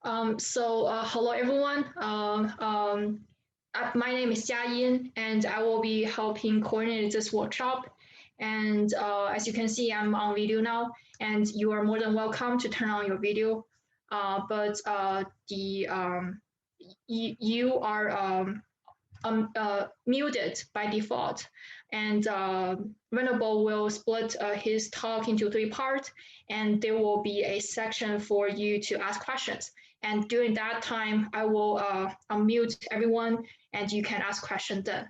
Hello everyone. My name is Jia Yin, and I will be helping coordinate this workshop. And as you can see, I'm on video now, and you are more than welcome to turn on your video. You are muted by default, and Venerable will split his talk into 3 parts, and there will be a section for you to ask questions. And during that time, I will unmute everyone, and you can ask questions then.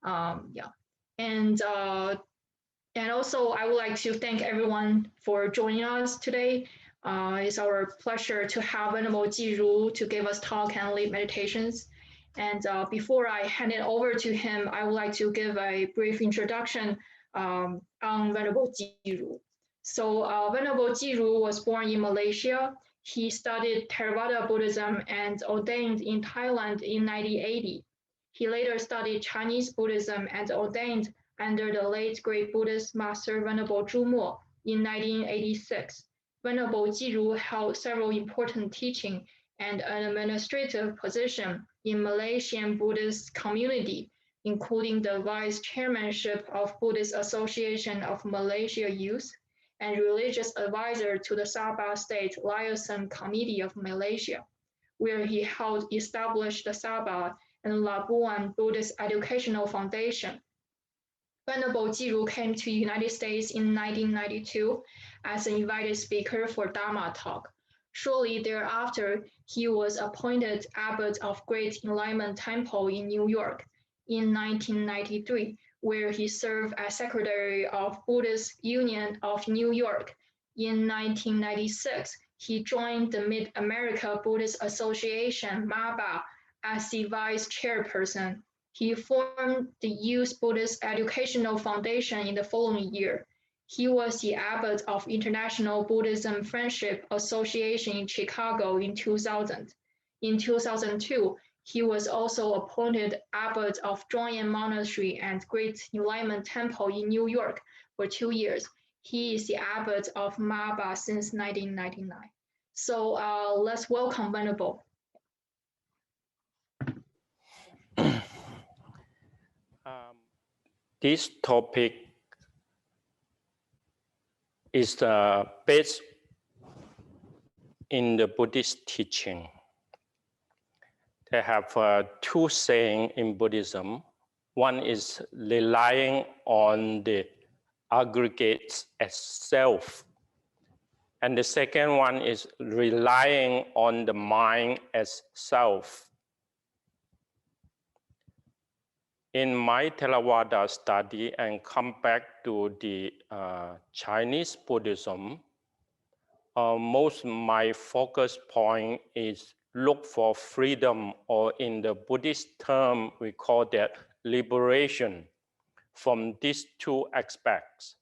Yeah, and also I would like to thank everyone for joining us today. It's our pleasure to have Venerable Ji Ru to give us talk and lead meditations. And before I hand it over to him, I would like to give a brief introduction on Venerable Ji Ru. So Venerable Ji Ru was born in Malaysia. He studied Theravada Buddhism and ordained in Thailand in 1980. He later studied Chinese Buddhism and ordained under the late great Buddhist master Venerable Zhu Mo in 1986. Venerable Ji Ru held several important teaching and an administrative position in Malaysian Buddhist community, including the vice chairmanship of Buddhist Association of Malaysia Youth and religious advisor to the Sabah State Liaison Committee of Malaysia, where he helped establish the Sabah and Labuan Buddhist Educational Foundation. Venerable Ji Ru came to the United States in 1992 as an invited speaker for Dharma talk. Shortly thereafter, he was appointed abbot of Great Enlightenment Temple in New York in 1993, where he served as secretary of Buddhist Union of New York. In 1996, he joined the Mid-America Buddhist Association, MABA, as the vice chairperson. He formed the Youth Buddhist Educational Foundation in the following year. He was the abbot of International Buddhism Friendship Association in Chicago in 2000. In 2002, he was also appointed abbot of Zhuangyan Monastery and Great Enlightenment Temple in New York for 2 years. He is the abbot of MABA since 1999. So let's welcome Venerable. This topic is based in the Buddhist teaching. They have 2 sayings in Buddhism. One is relying on the aggregates as self. And the second one is relying on the mind as self. In my Theravada study and come back to the Chinese Buddhism, most my focus point is look for freedom, or in the Buddhist term, we call that liberation from these 2 aspects.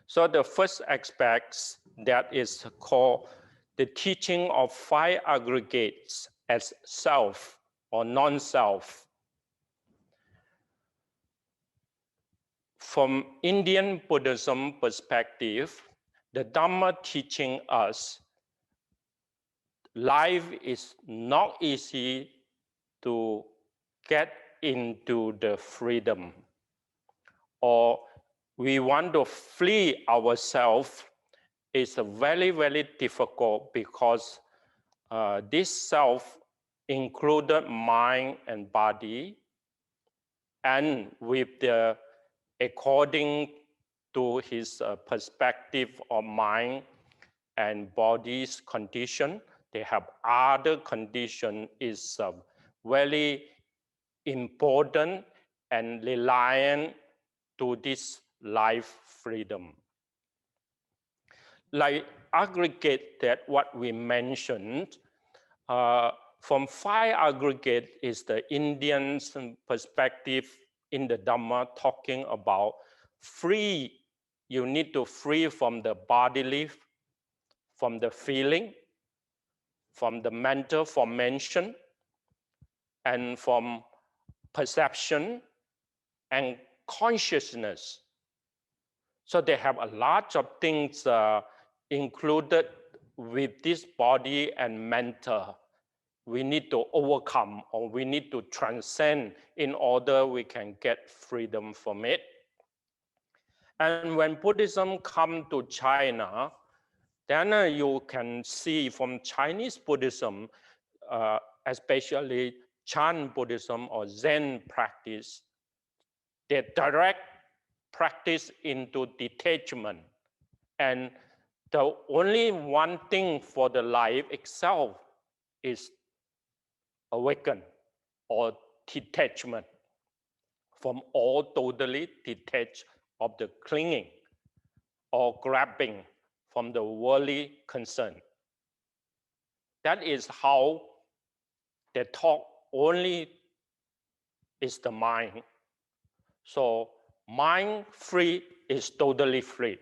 So the first aspect that is called the teaching of 5 aggregates as self or non-self. From Indian Buddhism perspective, the Dharma teaching us life is not easy to get into the freedom, or we want to free ourselves. It's very, very difficult because this self included mind and body, and with the according to his perspective of mind and body's condition, they have other condition is very important and reliant to this life freedom. Like aggregate that what we mentioned, from 5 aggregate is the Indian perspective in the Dharma talking about free. You need to free from the bodily, from the feeling, from the mental formation, and from perception and consciousness. So they have a lot of things included with this body and mental, we need to overcome or we need to transcend in order we can get freedom from it. And when Buddhism come to China, then you can see from Chinese Buddhism, especially Chan Buddhism or Zen practice, they direct practice into detachment. And the only one thing for the life itself is awaken or detachment from all totally detached of the clinging or grabbing from the worldly concern. That is how they talk only is the mind. So mind free is totally free.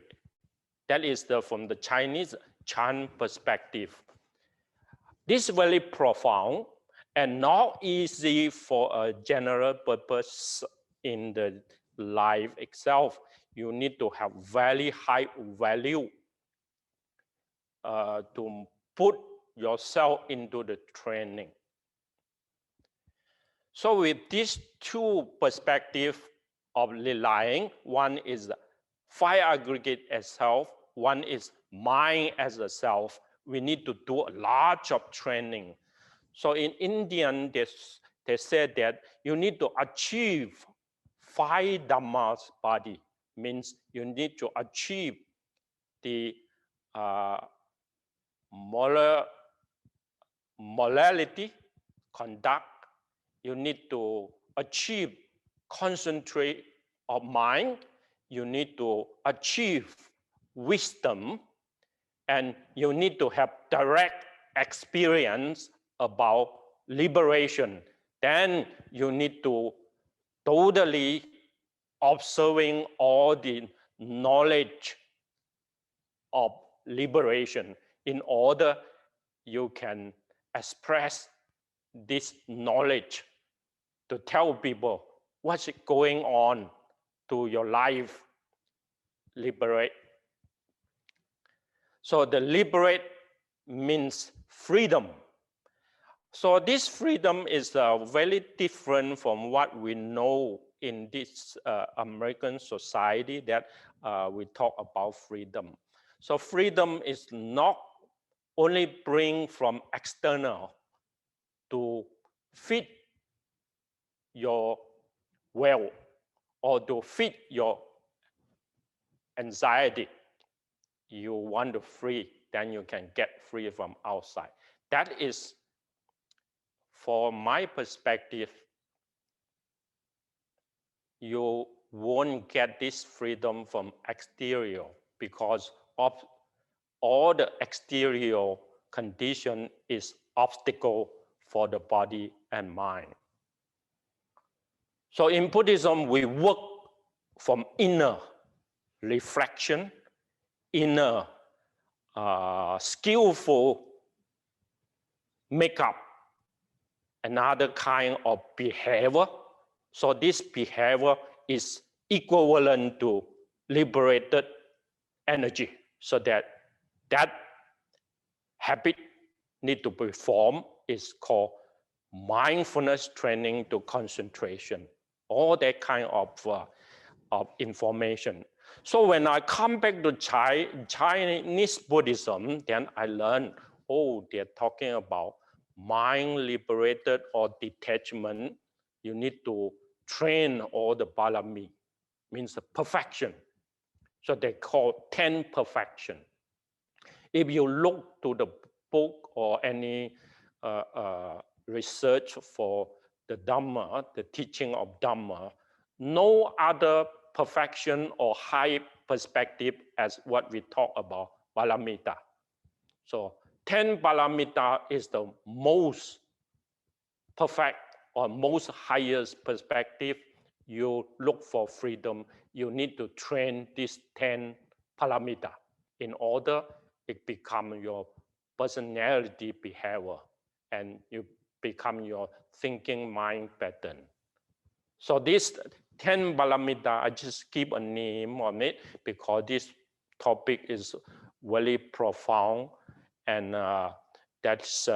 That is from the Chinese Chan perspective. This is very profound and not easy for a general purpose in the life itself. You need to have very high value to put yourself into the training. So with these two perspectives of relying, one is five aggregate as self, one is mind as a self. We need to do a lot of training. So in Indian, they said that you need to achieve five dhammas body, means you need to achieve the morality, conduct. You need to achieve concentrate of mind. You need to achieve wisdom, and you need to have direct experience about liberation. Then you need to totally observing all the knowledge of liberation in order you can express this knowledge to tell people what's going on to your life, liberate. So the liberate means freedom. So this freedom is very different from what we know in this American society that we talk about freedom. So freedom is not only bring from external to fit your will or to fit your anxiety. You want to free, then you can get free from outside. That is, for my perspective, you won't get this freedom from exterior because of all the exterior condition is obstacle for the body and mind. So in Buddhism, we work from inner reflection, inner skillful makeup, another kind of behavior. So this behavior is equivalent to liberated energy. So that habit need to be formed is called mindfulness training to concentration. All that kind of information. So when I come back to Chinese Buddhism, then I learn, oh, they're talking about mind liberated or detachment. You need to train all the balami, means the perfection. So they call 10 perfection. If you look to the book or any research for the Dharma, the teaching of Dharma, no other perfection or high perspective as what we talk about, Paramita. So 10 Paramita is the most perfect or most highest perspective. You look for freedom, you need to train these 10 Paramita in order it become your personality behavior and you become your thinking mind pattern. So this 10 Paramita, I just keep a name on it because this topic is very profound And that's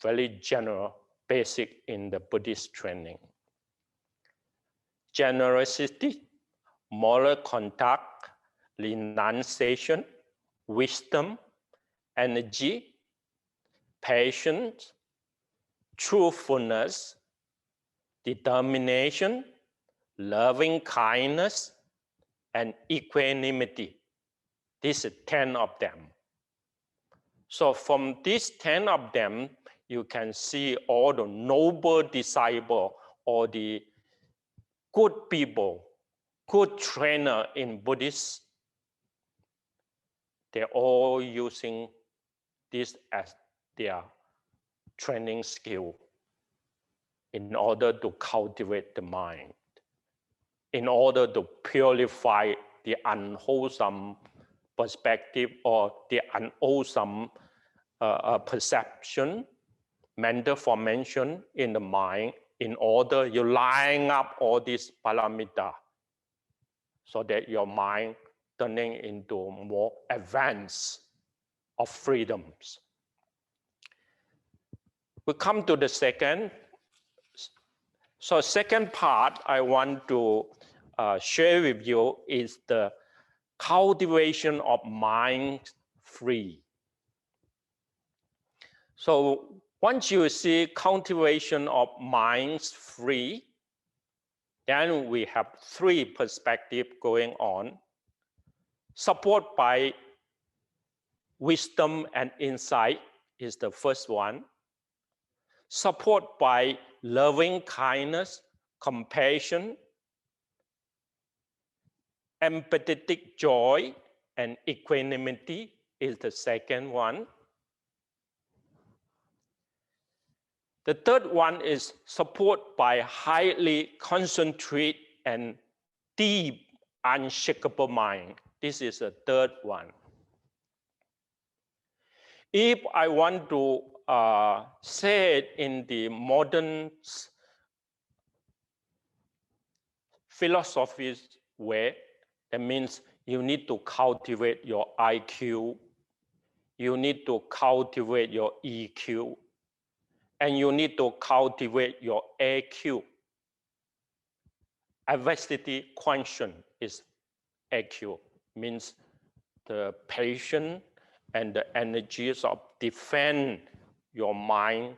very general, basic in the Buddhist training. Generosity, moral conduct, renunciation, wisdom, energy, patience, truthfulness, determination, loving kindness, and equanimity. These are 10 of them. So from these 10 of them, you can see all the noble disciples or the good people, good trainer in Buddhist. They're all using this as their training skill in order to cultivate the mind, in order to purify the unwholesome perspective or the unwholesome perception, mental formation in the mind, in order you line up all these parameters so that your mind turning into more advanced of freedoms. We come to the second. So second part I want to share with you is the cultivation of mind free. So once you see cultivation of minds free, then we have three perspectives going on. Support by wisdom and insight is the first one. Support by loving kindness, compassion, empathetic joy, and equanimity is the second one. The third one is support by highly concentrated and deep, unshakable mind. This is the third one. If I want to say it in the modern philosophy way, that means you need to cultivate your IQ, you need to cultivate your EQ, and you need to cultivate your AQ. Adversity quotient is AQ, means the patience and the energies of defend your mind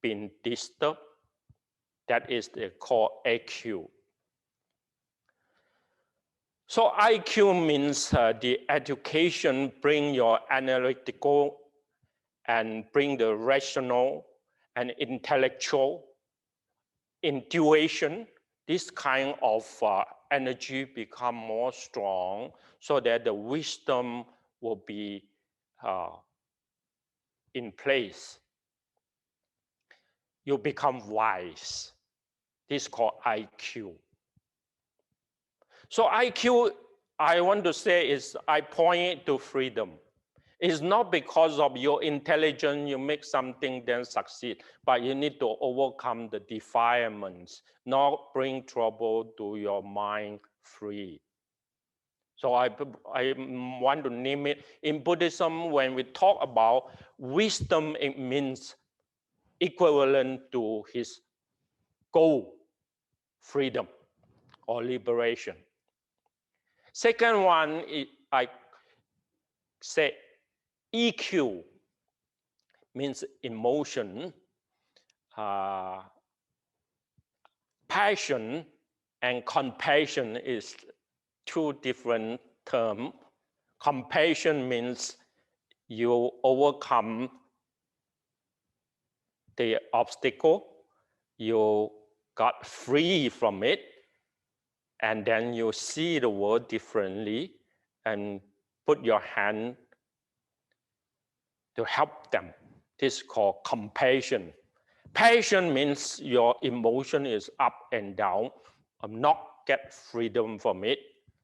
being disturbed. That is the called AQ. So IQ means the education bring your analytical and bring the rational and intellectual intuition. This kind of energy become more strong so that the wisdom will be in place. You become wise. This is called IQ. So IQ, I want to say is I point to freedom. It's not because of your intelligence, you make something then succeed, but you need to overcome the defilements, not bring trouble to your mind free. So I want to name it. In Buddhism, when we talk about wisdom, it means equivalent to his goal, freedom or liberation. Second one, I say EQ means emotion, passion and compassion is two different terms. Compassion means you overcome the obstacle, you got free from it, and then you see the world differently and put your hand to help them. This is called compassion. Passion means your emotion is up and down, not get freedom from it,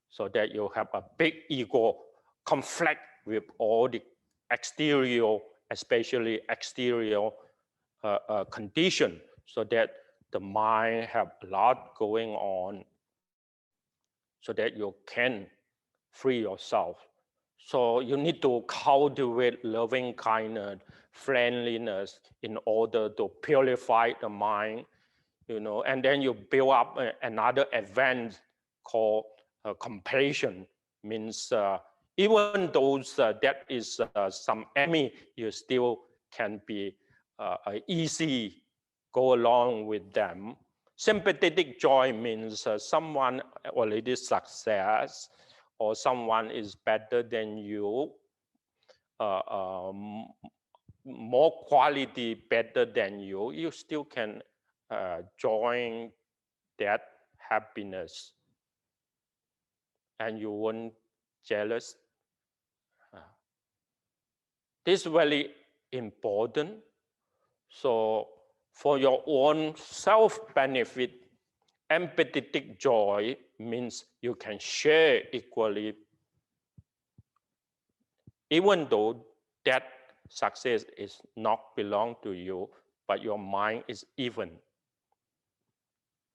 so that you have a big ego conflict with all the exterior, especially exterior condition, so that the mind have a lot going on, so that you can free yourself. So you need to cultivate loving kindness, friendliness in order to purify the mind, and then you build up another advance called compassion. Means even those that is some enemy, you still can be easy go along with them. Sympathetic joy means someone already success or someone is better than you, more quality better than you, you still can join that happiness and you won't jealous. This is very important. So for your own self-benefit, empathetic joy means you can share equally, even though that success is not belong to you, but your mind is even.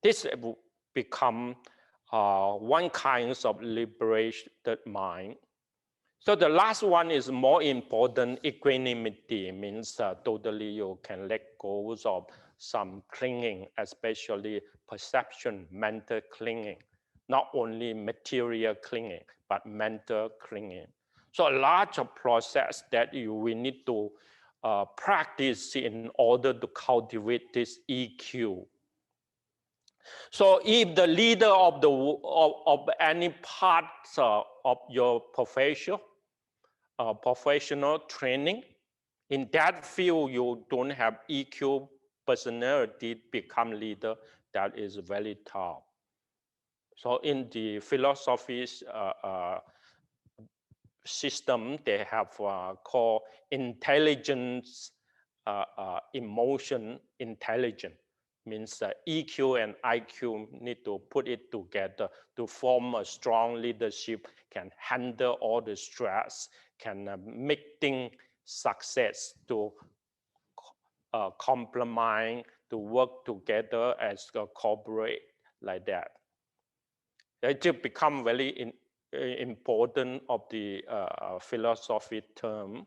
This will become one kind of liberated mind. So the last one is more important. Equanimity means totally you can let go of some clinging, especially perception, mental clinging, not only material clinging, but mental clinging. So a large process that we need to practice in order to cultivate this EQ. So if the leader of any part of your professional training, in that field you don't have EQ personality become leader, that is very tough. So in the philosophy's system, they have called intelligence, emotion intelligence. Means EQ and IQ need to put it together to form a strong leadership, can handle all the stress, can make things success, to compromise, to work together as a corporate like that. It just become very important of the philosophy term.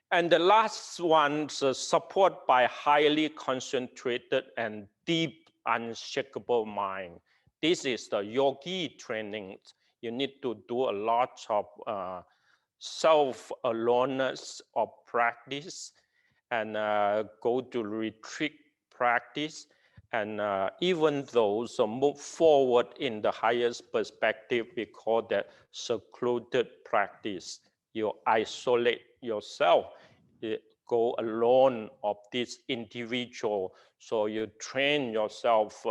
And the last one, support by highly concentrated and deep, unshakable mind. This is the yogi training. You need to do a lot of self-awareness of practice and go to retreat practice. And even those move forward in the highest perspective, we call that secluded practice. You isolate yourself, you go alone of this individual. So you train yourself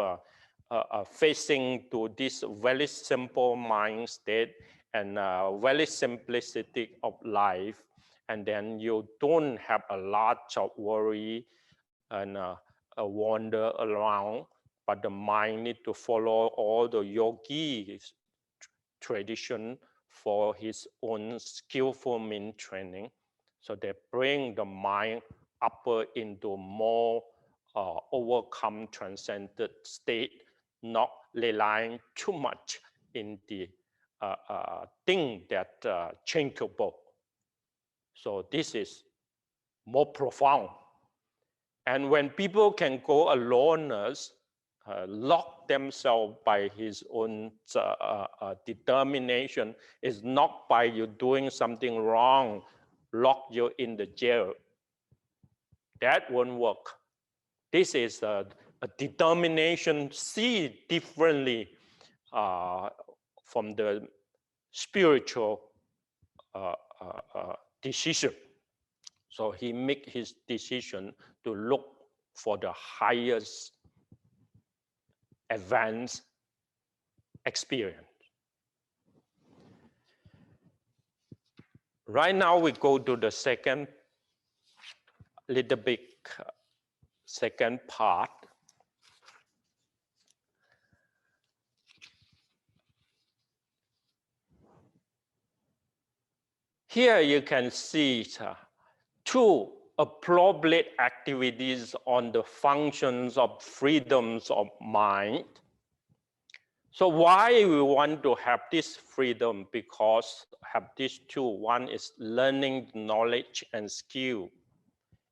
facing to this very simple mind state and very simplicity of life. And then you don't have a lot of worry and wander around, but the mind need to follow all the yogi tradition for his own skillful means training. So they bring the mind upper into more overcome transcended state, not relying too much in the thing that changeable. So this is more profound. And when people can go aloneness, lock themselves by his own determination, is not by you doing something wrong, lock you in the jail. That won't work. This is a determination, see differently from the spiritual decision. So he make his decision to look for the highest advanced experience. Right now we go to the second little bit, second part. Here you can see two appropriate activities on the functions of freedoms of mind. So why we want to have this freedom? Because have these two. One is learning knowledge and skill.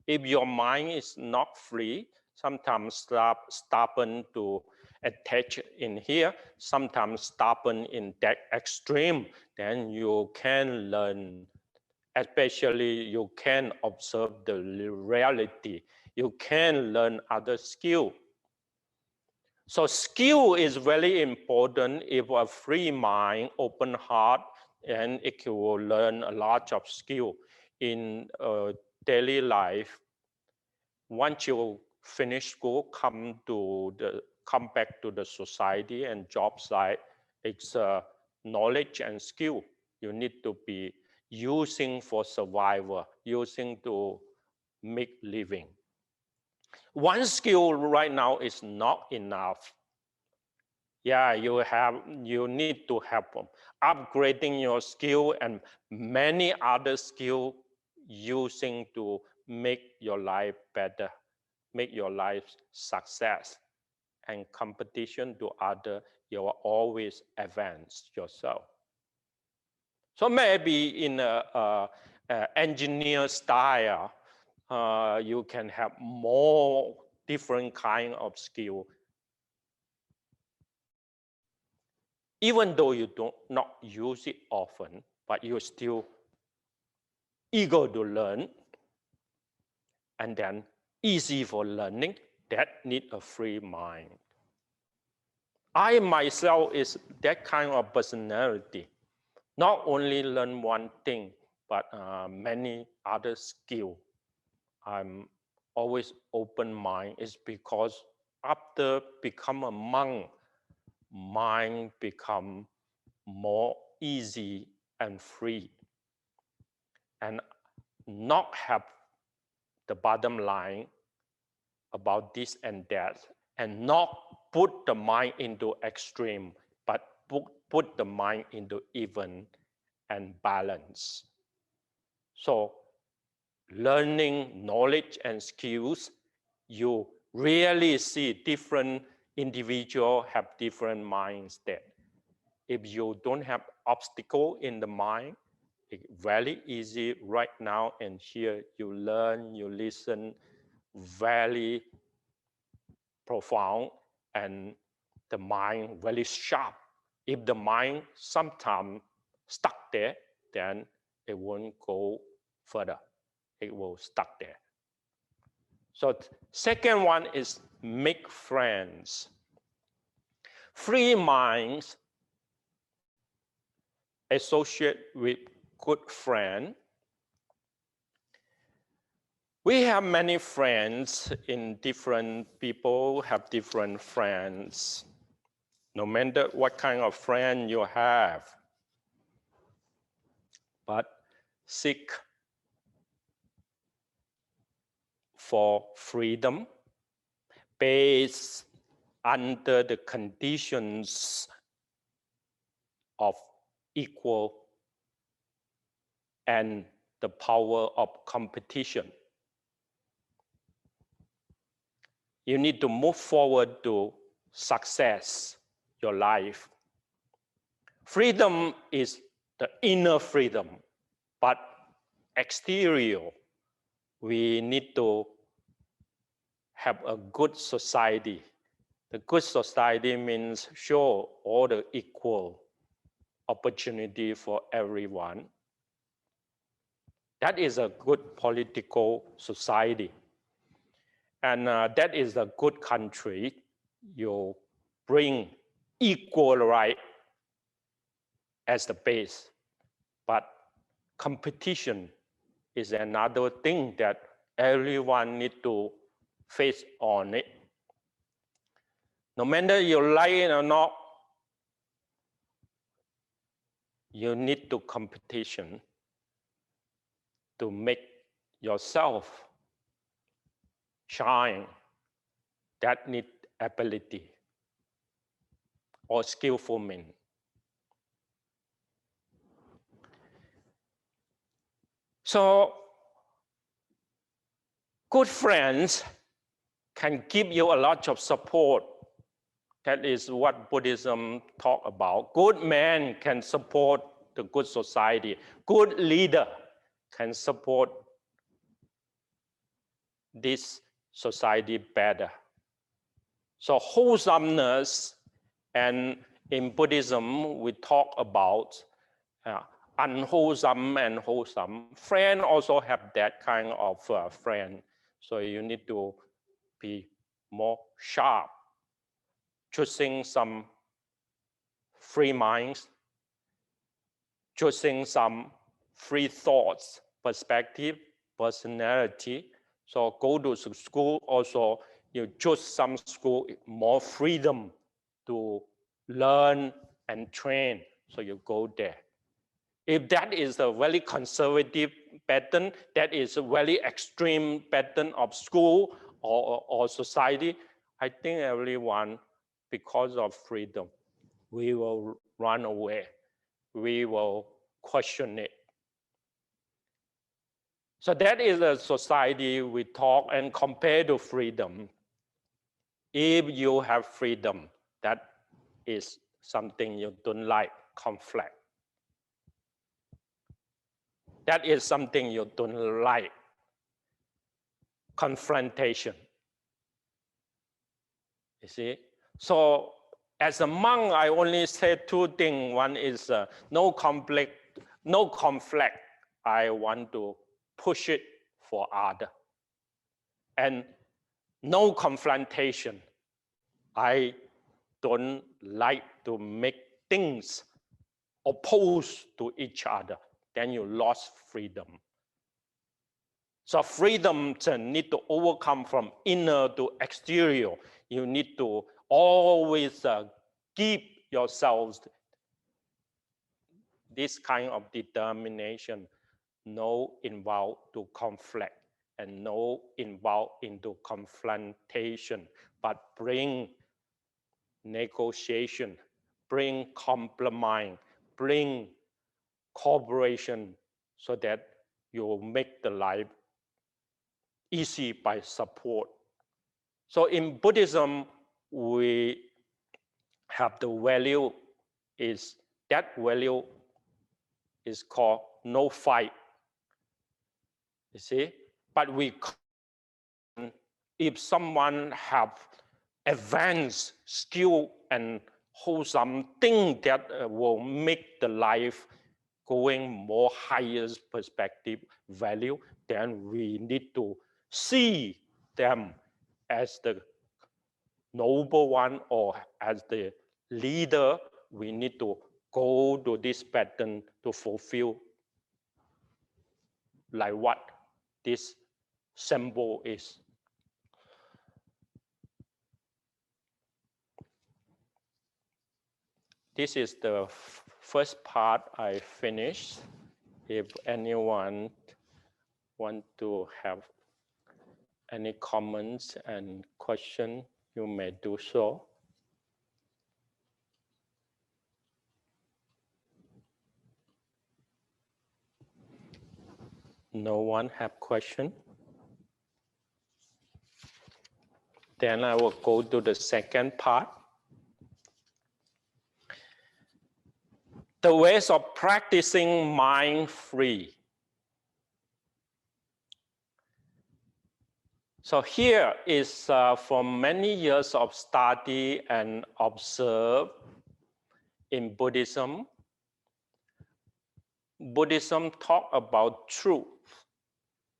If your mind is not free, sometimes stubborn to attach in here, sometimes stubborn in that extreme, then you can learn, especially you can observe the reality. You can learn other skill. So skill is very important. If a free mind, open heart, and it will learn a lot of skill in daily life. Once you finish school, come back to the society and job site, it's knowledge and skill you need to be using for survival, using to make living. One skill right now is not enough. Yeah, you need to have upgrading your skill and many other skills using to make your life better, make your life success, and competition to other, you will always advance yourself. So maybe in a engineer style, you can have more different kind of skill. Even though you not use it often, but you're still eager to learn, and then easy for learning, that need a free mind. I myself is that kind of personality. Not only learn one thing, but many other skills. I'm always open mind. It's because after become a monk, mind become more easy and free, and not have the bottom line about this and that, and not put the mind into extreme, but put the mind into even and balance. So learning knowledge and skills, you really see different individuals have different mindset. If you don't have obstacle in the mind, it's very easy right now and here. You learn, you listen, very profound, and the mind very sharp. If the mind sometimes stuck there, then it won't go further. It will stuck there. So second one is make friends. Free minds associate with good friend. We have many friends in different people have different friends. No matter what kind of friend you have, but seek for freedom based under the conditions of equal and the power of competition. You need to move forward to success, your life. Freedom is the inner freedom, but exterior, we need to have a good society. The good society means show all the equal opportunity for everyone. That is a good political society. And that is a good country. You bring equal right as the base. But competition is another thing that everyone needs to face on it. No matter you like it or not, you need to competition to make yourself shine. That need ability or skillful men. So good friends can give you a lot of support, That is what Buddhism talk about. Good man can support the good society. Good leader can support this society better. So wholesomeness, and in Buddhism, we talk about unwholesome and wholesome. Friends also have that kind of friend. So you need to be more sharp, choosing some free minds, choosing some free thoughts, perspective, personality. So go to school also, you choose some school, more freedom to learn and train. So you go there. If that is a very conservative pattern, that is a very extreme pattern of school or society, I think everyone, because of freedom, we will run away. We will question it. So that is a society we talk and compare to freedom. If you have freedom, that is something you don't like, conflict. That is something you don't like, confrontation. You see? So as a monk, I only say two things. One is no conflict. I want to push it for others. And no confrontation. I don't like to make things opposed to each other. Then you lost freedom. So freedom need to overcome from inner to exterior. You need to always give yourselves this kind of determination, no involved to conflict and no involved into confrontation, but bring negotiation, bring compromise, bring cooperation so that you will make the life easy by support. So in Buddhism, we have the value is, that value is called no fight. You see? But if someone have advanced skill and wholesome thing that will make the life going more higher perspective value, then we need to see them as the noble one or as the leader. We need to go to this pattern to fulfill like what this symbol is. This is the first part I finished. If anyone want to have any comments and question, you may do so. No one have question? Then I will go to the second part. The ways of practicing mind-free. So here is from many years of study and observe in Buddhism. Buddhism talk about truth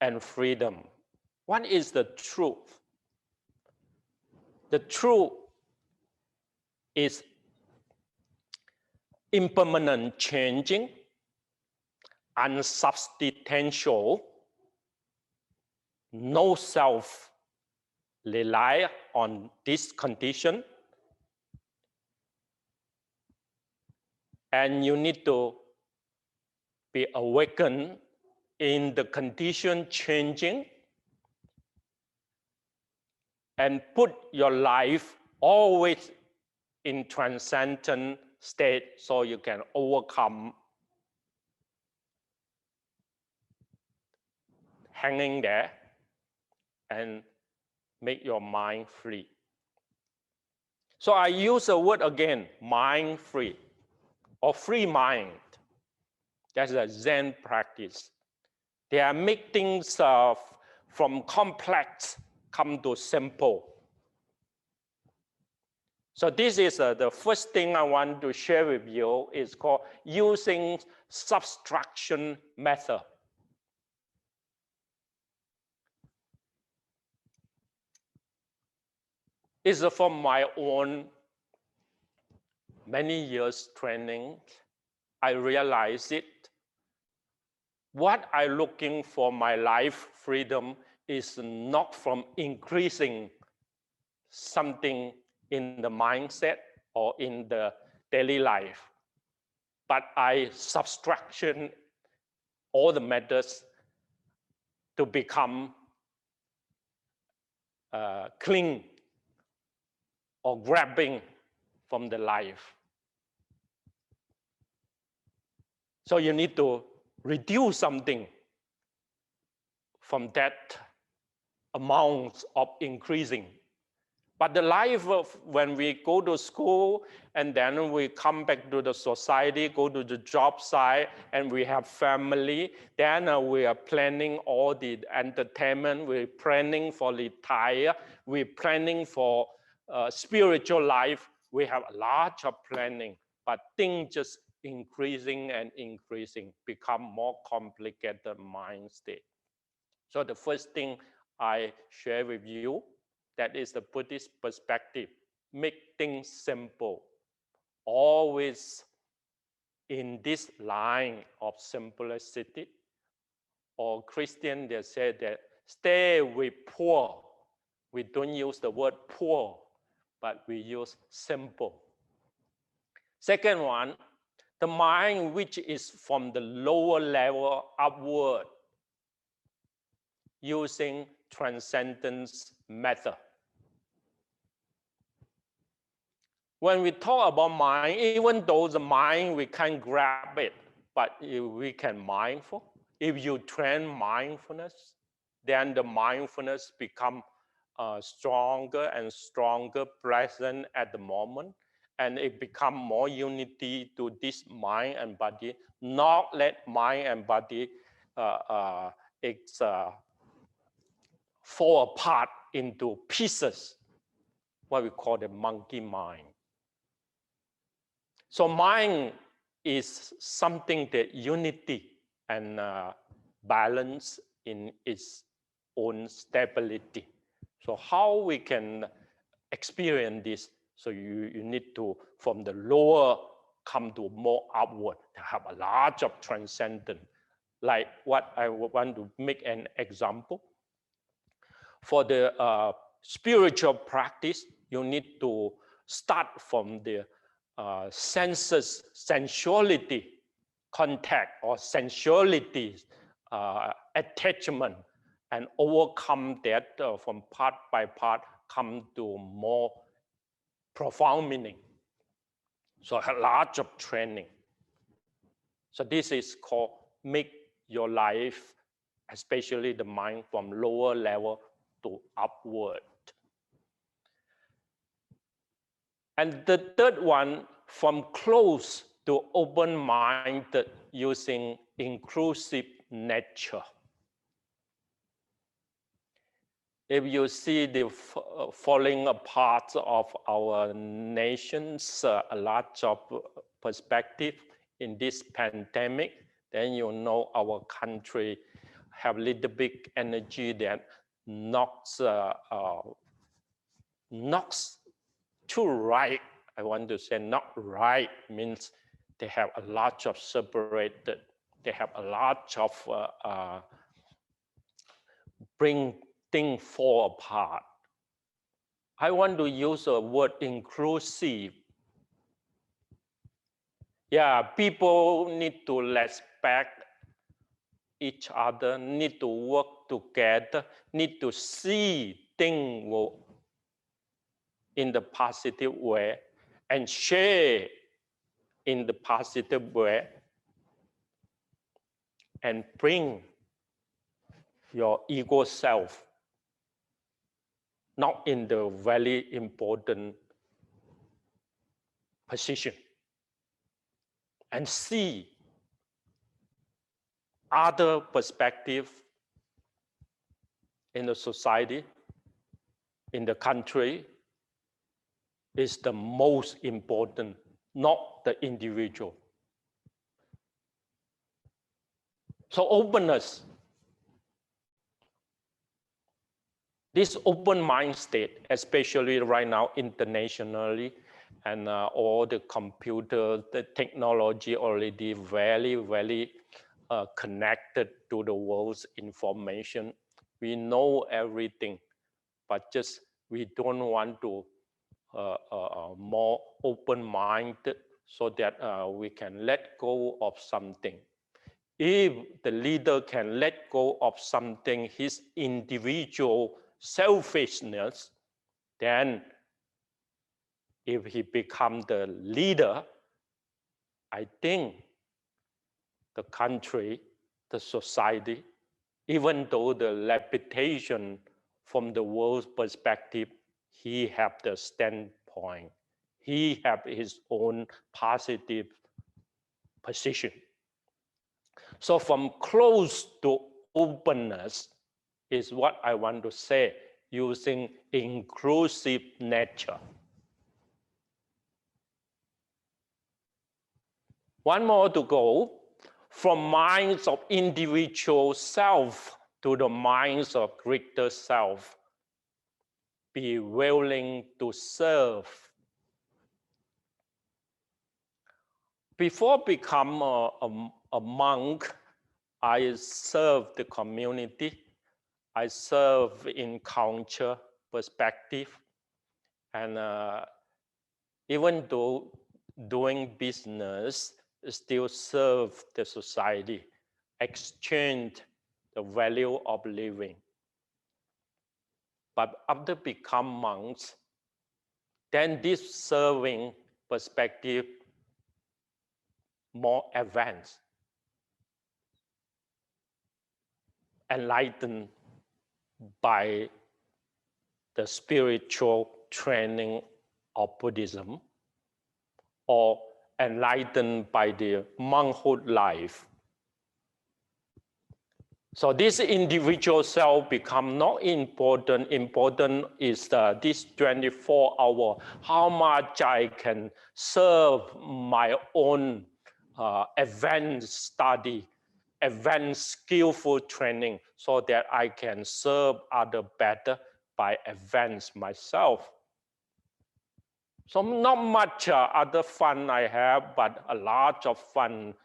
and freedom. What is the truth? The truth is impermanent, changing, unsubstantial, no self rely on this condition, and you need to be awakened in the condition changing and put your life always in transcendent state so you can overcome hanging there and make your mind free. So I use the word again, mind-free or free mind. That's a Zen practice. They are make things from complex come to simple. So this is the first thing I want to share with you. Is called using subtraction method. It's from my own many years training. I realized it. What I'm looking for my life freedom is not from increasing something in the mindset or in the daily life, but I subtraction all the methods to become clean or grabbing from the life. So you need to reduce something from that amount of increasing. But the life of when we go to school and then we come back to the society, go to the job site, and we have family, then we are planning all the entertainment, we're planning for retire, we're planning for spiritual life. We have a lot of planning, but things just increasing and increasing, become more complicated mind state. So the first thing I share with you, that is the Buddhist perspective. Make things simple. Always in this line of simplicity. Or Christian, they say that stay with poor. We don't use the word poor, but we use simple. Second one, the mind which is from the lower level upward, using transcendence method. When we talk about mind, even though the mind, we can't grab it, but if we can mindful. If you train mindfulness, then the mindfulness become stronger and stronger, present at the moment, and it become more unity to this mind and body. Not let mind and body fall apart into pieces, what we call the monkey mind. So mind is something that unity and balance in its own stability. So how we can experience this? So you need to, from the lower, come to more upward, to have a lot of transcendence. Like what I want to make an example. For the spiritual practice, you need to start from the senses, sensuality, contact or sensuality attachment, and overcome that from part by part, come to more profound meaning. So a lot of training. So this is called make your life, especially the mind, from lower level to upward. And the third one, from close to open-minded, using inclusive nature. If you see the falling apart of our nations, a lot of perspective in this pandemic, then you know our country have little bit energy that knocks too right. I want to say not right means they have a lot of separated, they have a lot of bring things fall apart. I want to use the word inclusive. Yeah, people need to respect each other, need to work together, need to see things in the positive way and share in the positive way and bring your ego self not in the very important position and see other perspectives in the society, in the country, is the most important, not the individual. So openness, this open mind state, especially right now internationally, and all the computer, the technology already very connected to the world's information. We know everything, but just we don't want to more open-minded so that we can let go of something. If the leader can let go of something, his individual selfishness, then if he becomes the leader, I think the country, the society, even though the reputation from the world's perspective, he has the standpoint. He has his own positive position. So from close to openness is what I want to say, using inclusive nature. One more to go, from minds of individual self to the minds of greater self. Be willing to serve. Before become a monk, I serve the community. I serve in culture perspective. And even though doing business, still serve the society, exchange the value of living. But after become monks, then this serving perspective more advanced, enlightened by the spiritual training of Buddhism, or enlightened by the monkhood life. So this individual self become not important. Important is this 24-hour, how much I can serve my own advanced study, advanced skillful training, so that I can serve others better by advance myself. So not much other fun I have, but a lot of fun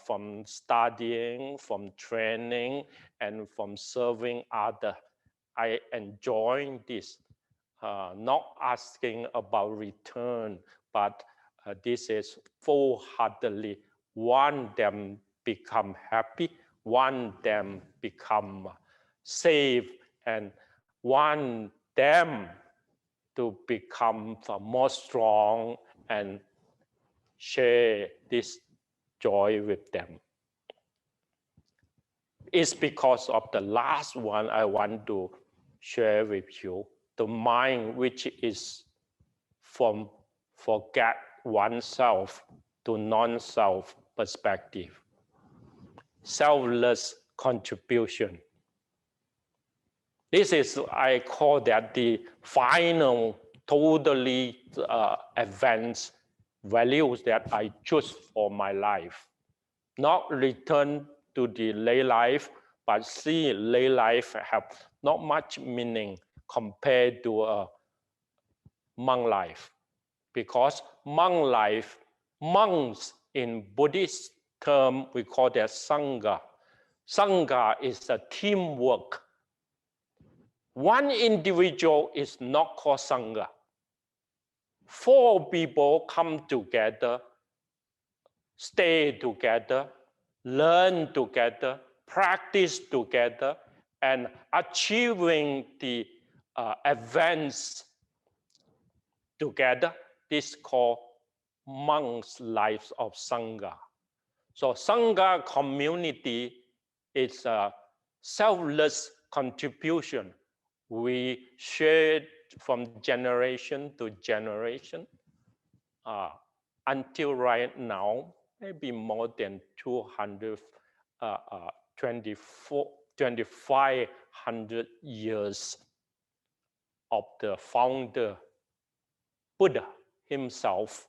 from studying, from training, and from serving others. I enjoy this, not asking about return, but this is full-heartedly want them become happy, want them become safe, and want them to become more strong and share this joy with them. It's because of the last one I want to share with you, the mind which is from forget oneself to non-self perspective. Selfless contribution. This is, I call that the final, totally advanced values that I choose for my life. Not return to the lay life, but see lay life have not much meaning compared to a monk life. Because monk life, monks in Buddhist term, we call that Sangha. Sangha is a teamwork. One individual is not called Sangha. 4 people come together, stay together, learn together, practice together, and achieving the advance together. This is called monks' lives of Sangha. So Sangha community is a selfless contribution. We share from generation to generation. until right now, maybe more than 2,500 years of the founder Buddha himself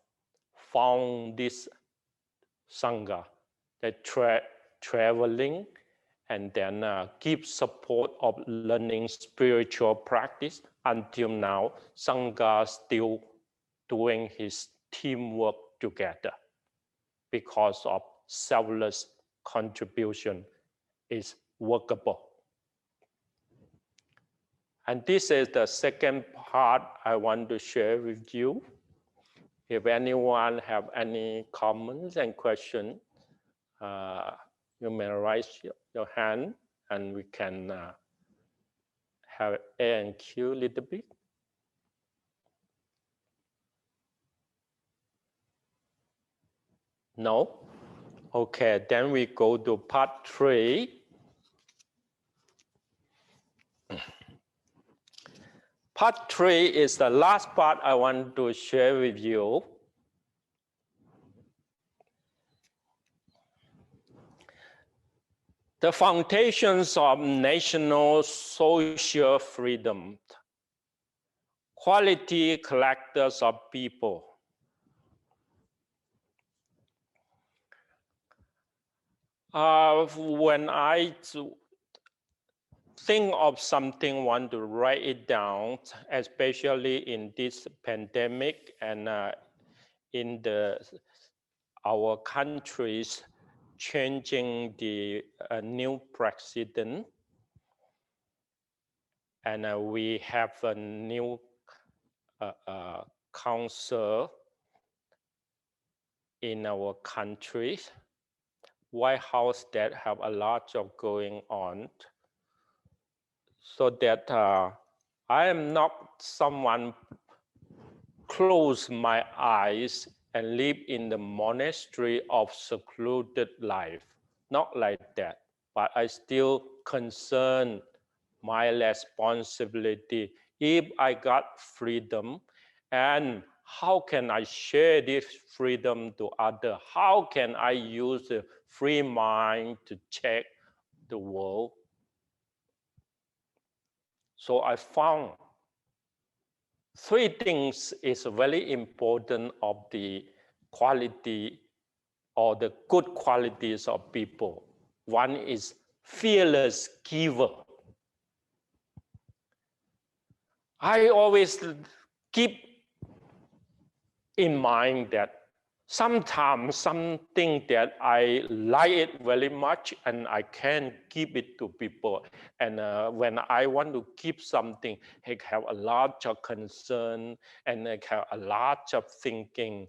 found this Sangha that traveling and then give support of learning spiritual practice. Until now, Sangha still doing his teamwork together because of selfless contribution is workable. And this is the second part I want to share with you. If anyone have any comments and questions, you may raise your hand and we can have A and Q a little bit. No? Okay, then we go to part 3. Part 3 is the last part I want to share with you. The foundations of national social freedom, quality characters of people. When I think of something, want to write it down, especially in this pandemic and in our countries changing the new president, and we have a new council in our country, White House that have a lot of going on. So that I am not someone close my eyes and live in the monastery of secluded life. Not like that, but I still concern my responsibility. If I got freedom, and how can I share this freedom to others? How can I use the free mind to check the world? So I found 3 things is very important of the quality or the good qualities of people. One is fearless giver. I always keep in mind that sometimes something that I like it very much and I can give it to people. And when I want to give something, I have a lot of concern and I have a lot of thinking.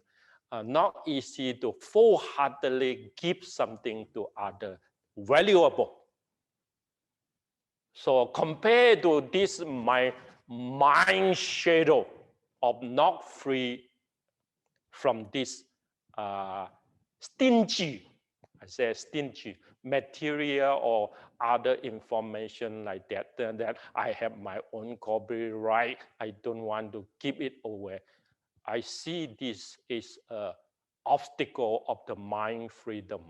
Not easy to full-heartedly give something to others, valuable. So compared to this, my mind shadow of not free from this stingy, I say stingy, material or other information like that, that I have my own copyright, I don't want to give it away. I see this is an obstacle of the mind freedom.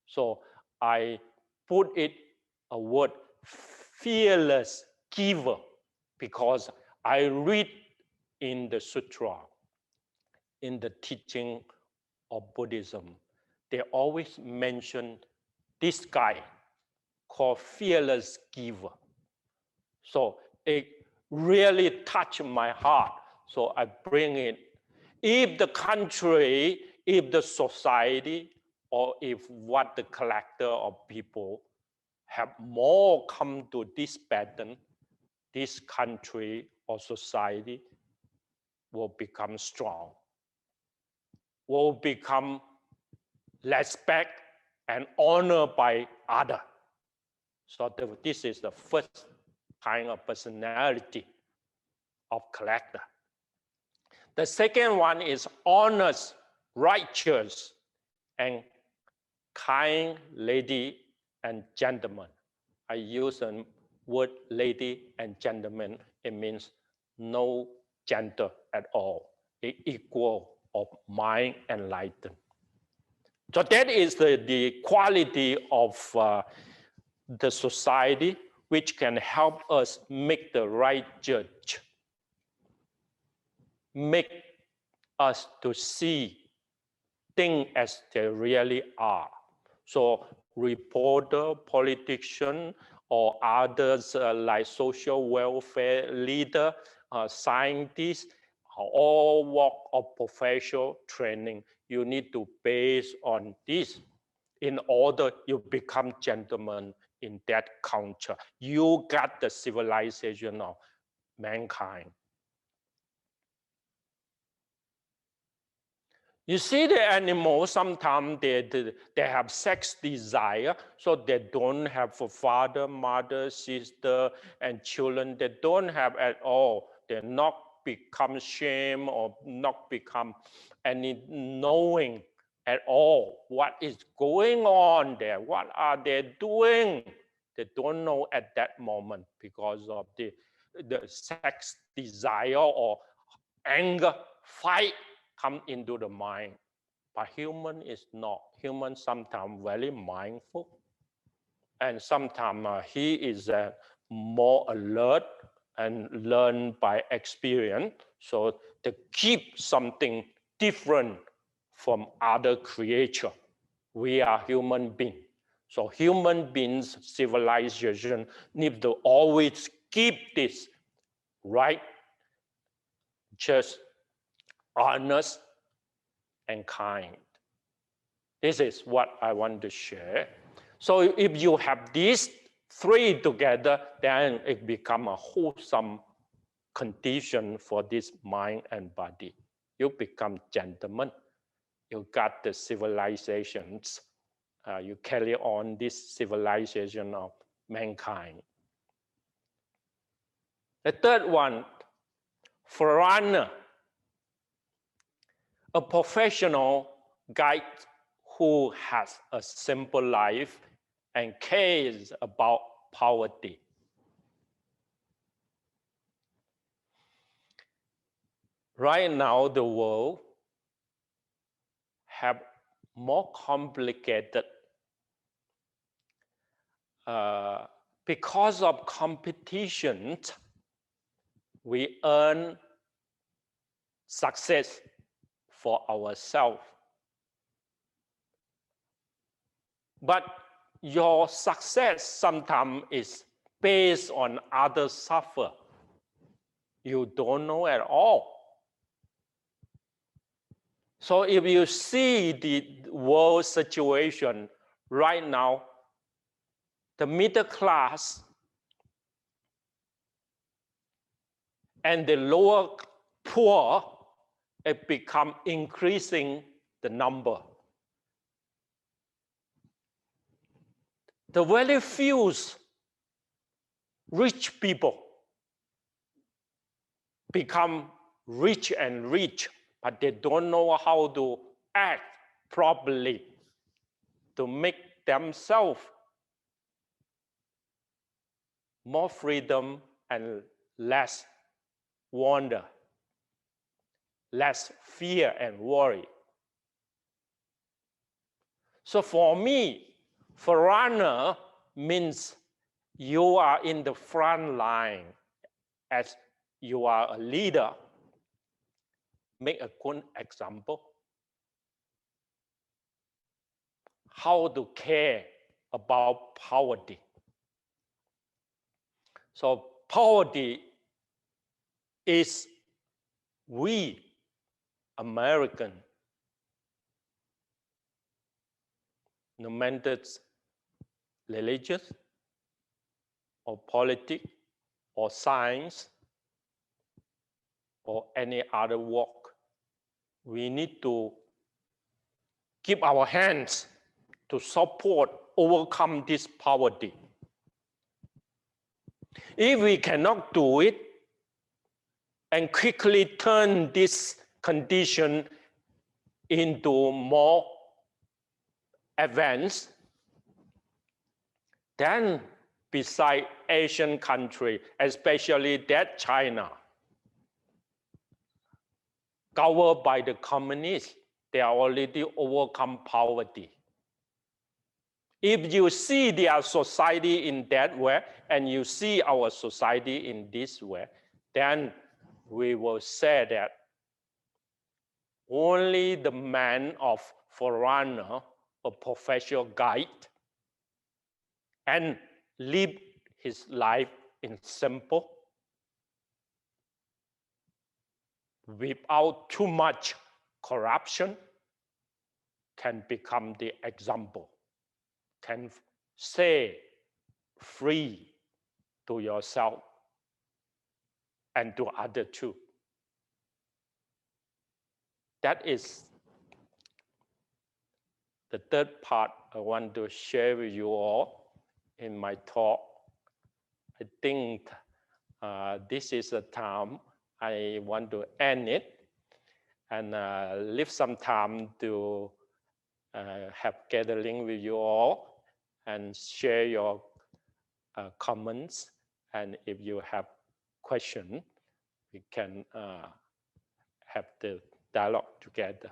So I put it a word, fearless giver, because I read in the sutra, in the teaching of Buddhism, they always mention this guy called fearless giver. So it really touched my heart. So I bring it. If the country, if the society, or if what the character of people have more come to this pattern, this country or society will become strong, will become respect and honor by others. So this is the first kind of personality of character. The second one is honest, righteous, and kind lady and gentleman. I use the word lady and gentleman. It means no gender at all. It equal of mind enlightened. So that is the quality of the society which can help us make the right judge, make us to see things as they really are. So reporter, politician, or others like social welfare leader, scientists, all walk of professional training. You need to base on this in order you become gentlemen in that culture. You got the civilization of mankind. You see the animals, sometimes they have sex desire, so they don't have a father, mother, sister, and children. They don't have at all. They not become shame or not become any knowing at all what is going on there. What are they doing? They don't know at that moment because of the sex desire or anger, fight come into the mind. But human is not. Human sometimes very mindful. And sometimes he is more alert and learn by experience. So to keep something different from other creature. We are human beings. So human beings, civilization need to always keep this right, just, honest, and kind. This is what I want to share. So if you have these three together, then it becomes a wholesome condition for this mind and body. You become gentlemen. You got the civilizations. You carry on this civilization of mankind. The third one, forerunner, a professional guide who has a simple life and cares about poverty. Right now, the world have more complicated because of competition. We earn success for ourselves. But your success sometimes is based on others' suffer. You don't know at all. So if you see the world situation right now, the middle class and the lower poor, it become increasing the number. The very few rich people become rich and rich, but they don't know how to act properly to make themselves more freedom and less wonder, less fear and worry. So for me, forerunner means you are in the front line as you are a leader. Make a good example. How to care about poverty. So poverty is we American, no matter religious or politics or science or any other work, we need to keep our hands to support, overcome this poverty. If we cannot do it and quickly turn this condition into more advanced, then beside Asian country, especially that China, governed by the communists, they are already overcome poverty. If you see their society in that way, and you see our society in this way, then we will say that only the man of foreigner, a professional guide, and live his life in simple, without too much corruption, can become the example, can say free to yourself and to others too. That is the third part I want to share with you all in my talk. I think this is the time I want to end it and leave some time to have gathering with you all and share your comments. And if you have questions, we can have the dialogue together.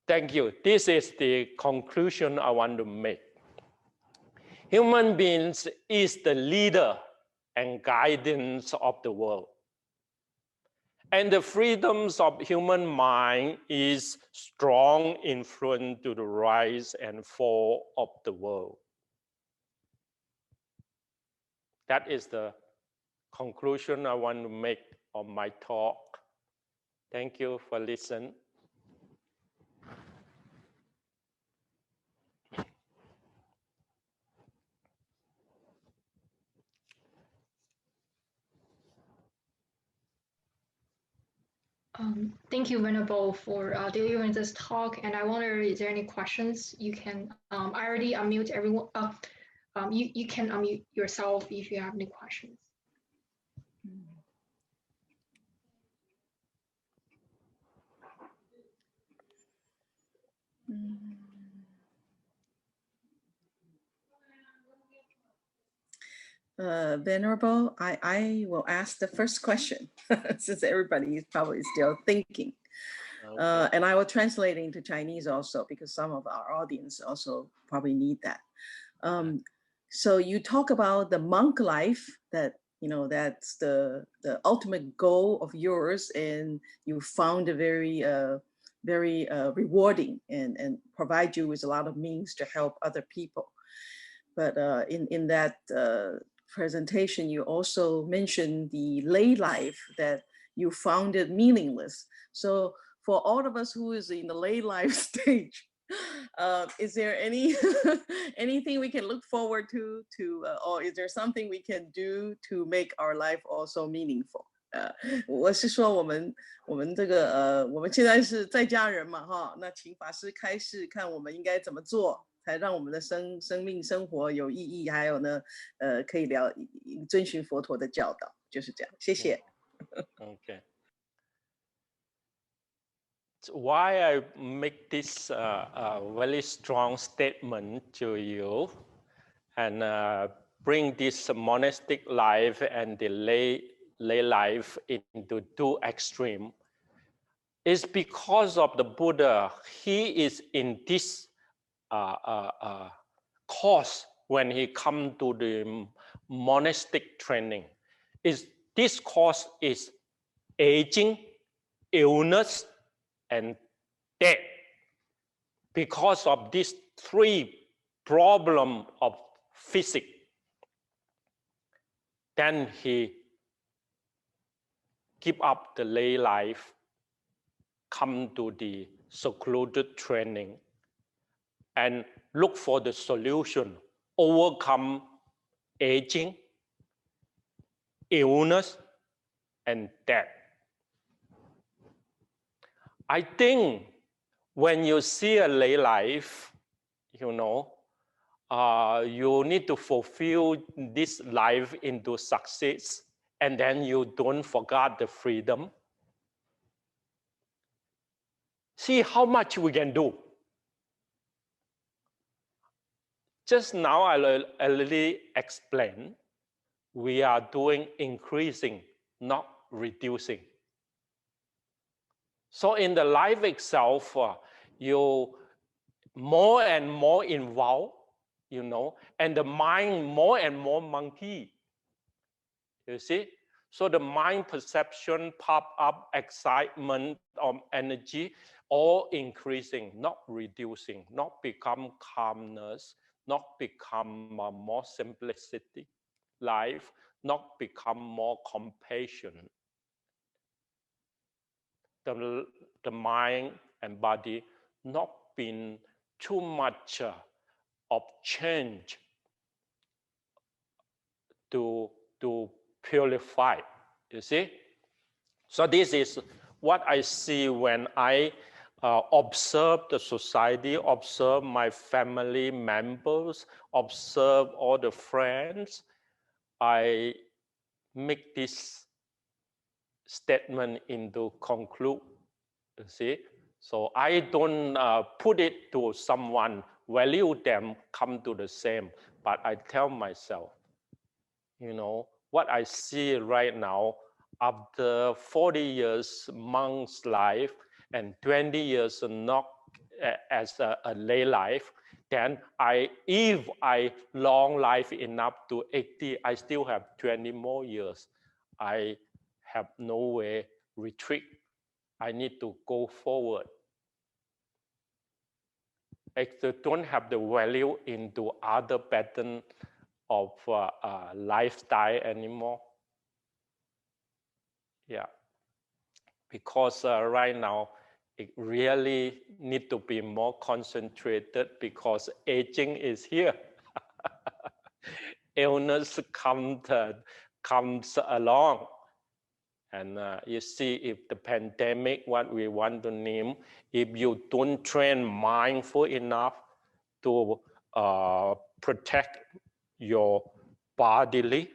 Thank you. This is the conclusion I want to make. Human beings is the leader and guidance of the world. And the freedoms of human mind is strong influence to the rise and fall of the world. That is the conclusion I want to make of my talk. Thank you for listening. Thank you, Venerable, for delivering this talk. And I wonder, is there any questions? You can, I already unmute everyone. You can unmute yourself if you have any questions. Venerable, I will ask the first question since everybody is probably still thinking. Okay. And I will translate into Chinese also because some of our audience also probably need that. So you talk about the monk life that, you know, that's the ultimate goal of yours, and you found it very rewarding and provide you with a lot of means to help other people. But in that presentation, you also mentioned the lay life that you found it meaningless. So for all of us who is in the lay life stage, is there any anything we can look forward to or is there something we can do to make our life also meaningful? 我是说我们这个我们现在是在家人嘛哈，那请法师开示看我们应该怎么做。才让我们的生命生活有意义，还有呢，可以遵循佛陀的教导，就是这样。谢谢。Okay. Why I make this very strong statement to you and bring this monastic life and the lay life into two extremes is because of the Buddha. He is in this course when he come to the monastic training. This course is aging, illness, and death. Because of these three problems of physics, then he give up the lay life, come to the secluded training, and look for the solution, overcome aging, illness, and death. I think when you see a lay life, you know, you need to fulfill this life into success, and then you don't forget the freedom. See how much we can do. Just now, I already explained, we are doing increasing, not reducing. So in the life itself, you more and more involved, you know, and the mind more and more monkey. You see? So the mind perception pop up, excitement of energy, all increasing, not reducing, not become calmness, not become more simplicity life, not become more compassion. The mind and body not been too much of change to purify, you see? So this is what I see when I observe the society, observe my family members, observe all the friends. I make this statement into conclude, you see? So I don't put it to someone, value them, come to the same, but I tell myself, you know, what I see right now, after 40 years monk's life and 20 years not as a lay life, then if I long life enough to 80, I still have 20 more years. I have no way retreat. I need to go forward. I don't have the value into other pattern of lifestyle anymore. Yeah, because right now it really need to be more concentrated because aging is here. Illness comes along. And you see, if the pandemic, what we want to name, if you don't train mindful enough to protect your bodily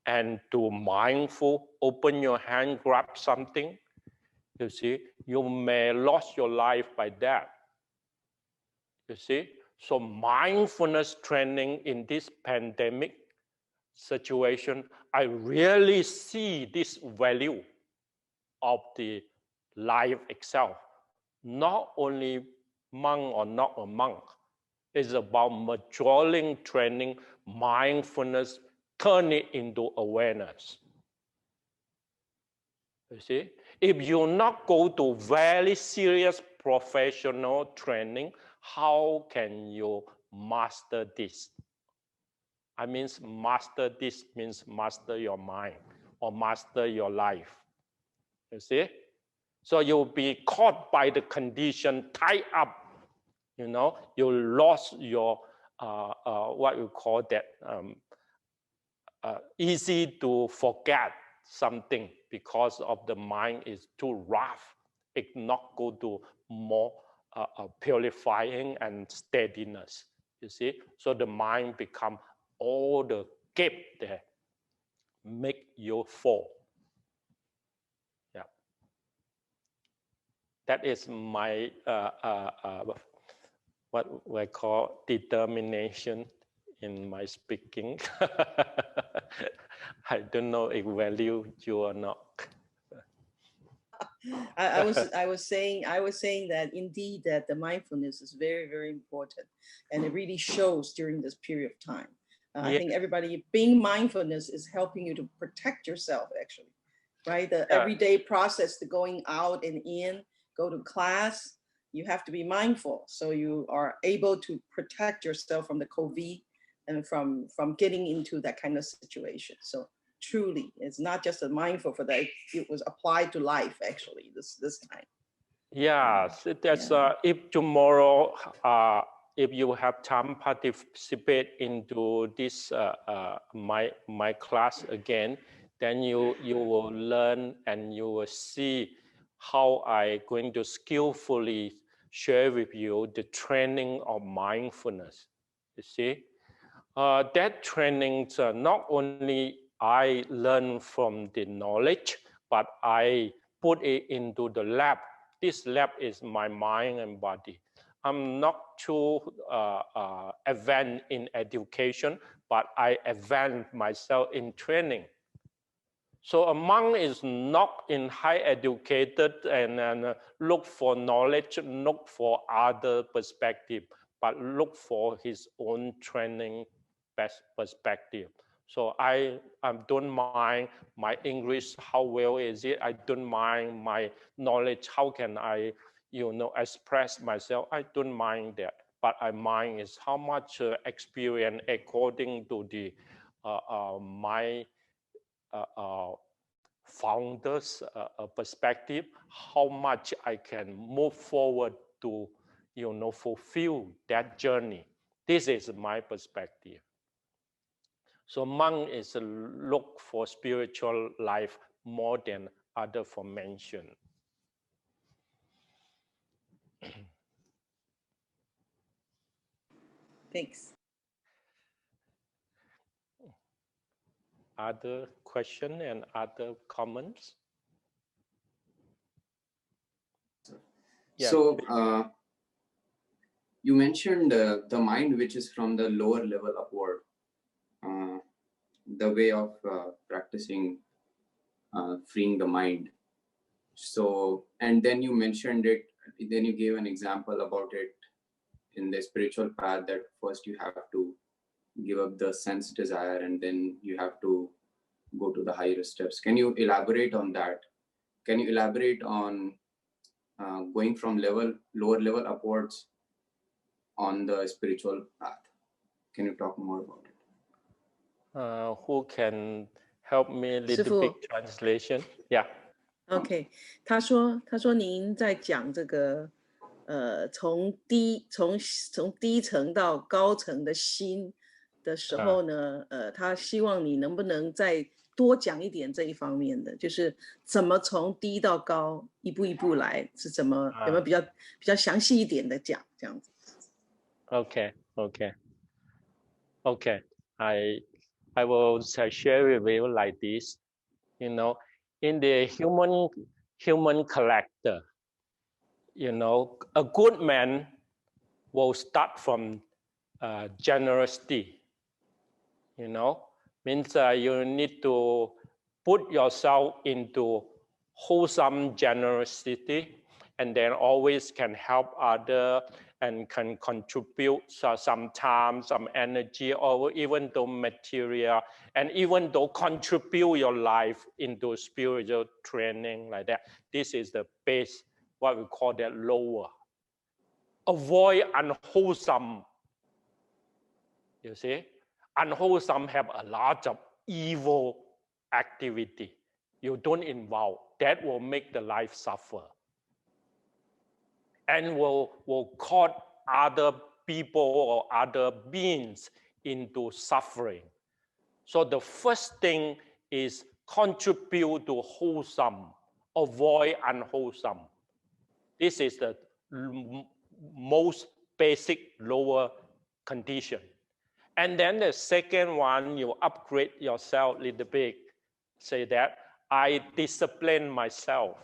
and to mindful, open your hand, grab something, you see, you may lose your life by that. You see, so mindfulness training in this pandemic situation, I really see this value of the life itself. Not only monk or not a monk, it's about maturing training, mindfulness, turn it into awareness. You see, if you not go to very serious professional training, how can you master this? I mean, master this means master your mind or master your life. You see? So you'll be caught by the condition, tied up. You know, you lost your, what you call that, easy to forget something because of the mind is too rough. It not go to more purifying and steadiness, you see? So the mind become all the gap there, make you fall. Yeah. That is my, what we call determination in my speaking. I don't know if value you or not. I was saying that indeed that the mindfulness is very, very important, and it really shows during this period of time. I think everybody being mindfulness is helping you to protect yourself, actually, right? The everyday process, the going out and in, go to class, you have to be mindful, so you are able to protect yourself from the COVID and from getting into that kind of situation. So truly, it's not just a mindful for that, it was applied to life actually this time. Yeah, so that's if tomorrow if you have time participate into this my class again, then you will learn and you will see how I going to skillfully share with you the training of mindfulness. You see, that training not only I learn from the knowledge, but I put it into the lab. This lab is my mind and body. I'm not too advanced in education, but I advance myself in training. So a monk is not in high educated and look for knowledge, look for other perspective, but look for his own training perspective. So I don't mind my English, how well is it? I don't mind my knowledge, how can I, express myself? I don't mind that, but I mind is how much experience according to the my founder's perspective, how much I can move forward to, fulfill that journey. This is my perspective. So monk is a look for spiritual life more than other formation. Thanks. Other question and other comments? Yeah. So you mentioned the mind which is from the lower level upward, the way of practicing freeing the mind. So, and then you mentioned it, then you gave an example about it in the spiritual path, that first you have to give up the sense desire and then you have to go to the higher steps. Can you elaborate on that? Can you elaborate on going from lower level upwards on the spiritual path? Can you talk more about it? Who can help me a little bit translation? Yeah. OK， 他说您在讲这个从低层到高层的心的时候呢，他希望你能不能再多讲一点这一方面的，就是怎么从低到高一步一步来，是怎么有没有比较详细一点的讲这样子 Okay. I will share with you like this. In the human character, a good man will start from generosity. Means you need to put yourself into wholesome generosity, and then always can help others and can contribute some time, some energy, or even though material, and even though contribute your life into spiritual training like that. This is the base, what we call that lower. Avoid unwholesome. You see, unwholesome have a lot of evil activity. You don't involve. That will make the life suffer. And will cause other people or other beings into suffering. So the first thing is contribute to wholesome, avoid unwholesome. This is the most basic lower condition. And then the second one, you upgrade yourself a little bit. Say that I discipline myself,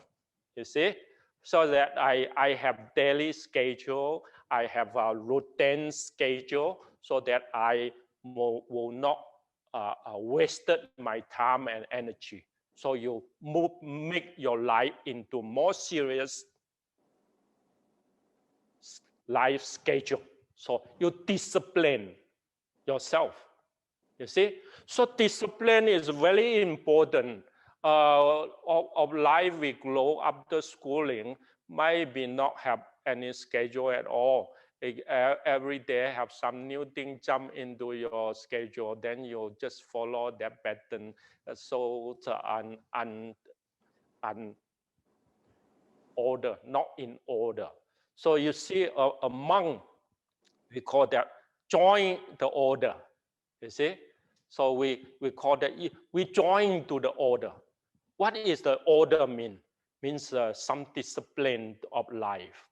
you see? So that I have daily schedule, I have a routine schedule, so that I will not wasted my time and energy. So you make your life into more serious life schedule. So you discipline yourself, you see? So discipline is very important. Of life we grow after schooling, maybe not have any schedule at all. Every day have some new thing jump into your schedule, then you just follow that pattern. So order, not in order. So you see a monk, we call that join the order, you see? So we call that, we join to the order. What is the order mean? Means some discipline of life.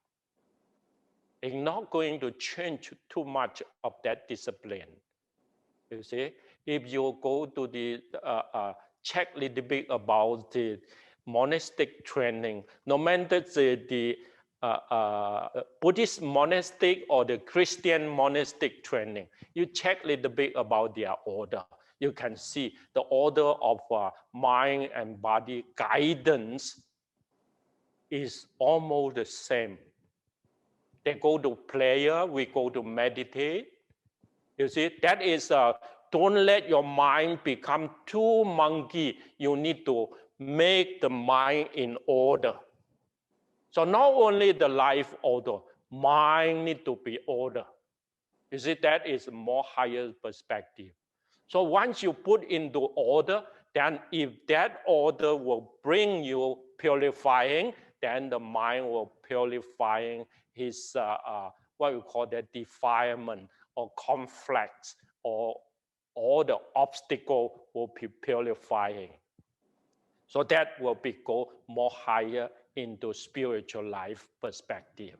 It's not going to change too much of that discipline. You see, if you go to the check a little bit about the monastic training, no matter the Buddhist monastic or the Christian monastic training, you check a little bit about their order. you can see the order of mind and body guidance is almost the same. They go to prayer, we go to meditate. You see, that is, don't let your mind become too monkey. You need to make the mind in order. So not only the life order, mind need to be order. You see, that is a more higher perspective. So once you put into order, then if that order will bring you purifying, then the mind will purifying his, what we call that, defilement or conflicts, or all the obstacle will be purifying. So that will be go more higher into spiritual life perspective.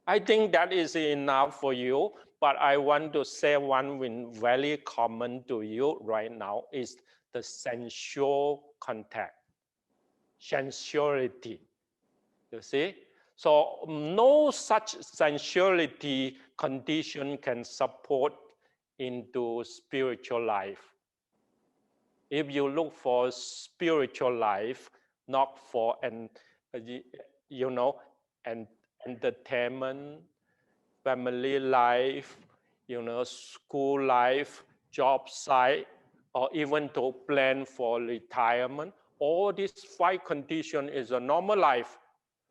I think that is enough for you, but I want to say one very common to you right now is the sensual contact, sensuality, you see? So no such sensuality condition can support into spiritual life. If you look for spiritual life, not for entertainment, family life, school life, job site, or even to plan for retirement, all these 5 conditions is a normal life,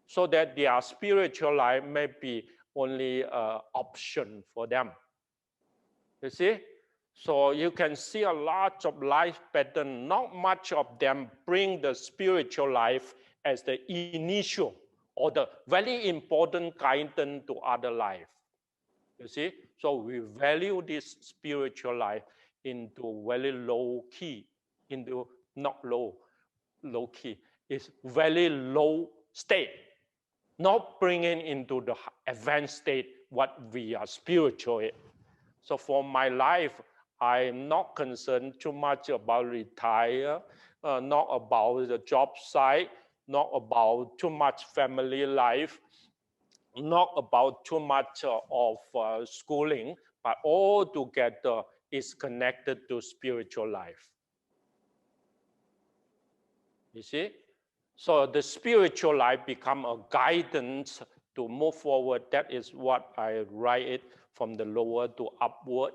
so that their spiritual life may be only an option for them. You see? So you can see a lot of life pattern, not much of them bring the spiritual life as the initial or the very important guidance to other life. You see? So we value this spiritual life into very low key, into not low key, it's very low state, not bringing into the advanced state what we are spiritual. So for my life, I'm not concerned too much about retire, not about the job site, not about too much family life, not about too much of schooling, but all together is connected to spiritual life. You see? So the spiritual life become a guidance to move forward. That is what I write it from the lower to upward.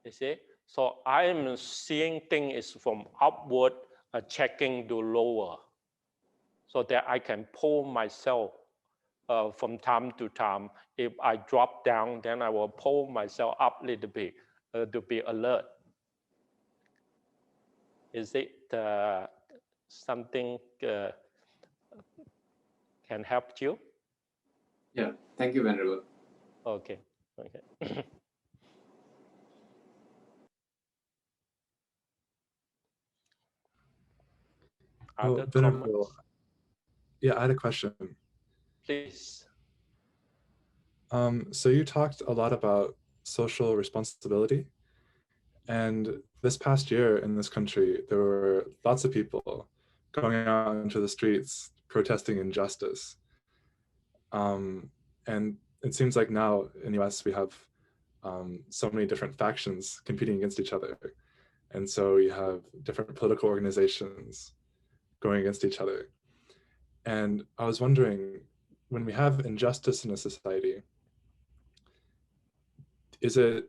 You see? So I am seeing things from upward, checking to lower, so that I can pull myself from time to time. If I drop down, then I will pull myself up a little bit to be alert. Is it something can help you? Yeah, thank you, Venerable. Okay. Other Venerable, yeah, I had a question. Please. So you talked a lot about social responsibility, and this past year in this country, there were lots of people going out into the streets protesting injustice. And it seems like now in the US we have so many different factions competing against each other. And so you have different political organizations going against each other. And I was wondering, when we have injustice in a society, is it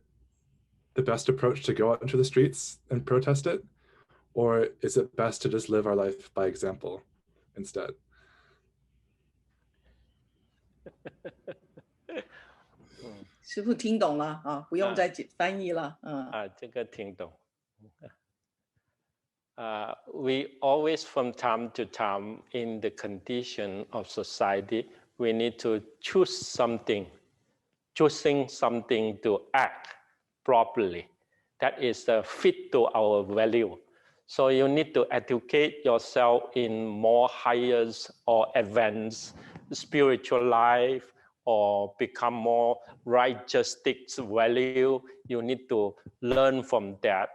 the best approach to go out into the streets and protest it? Or is it best to just live our life by example instead? 师父听懂了啊，不用再翻译了。这个听懂。We always, from time to time, in the condition of society, we need to choosing something to act properly. That is fit to our value. So you need to educate yourself in more higher or advanced spiritual life, or become more righteous value. You need to learn from that,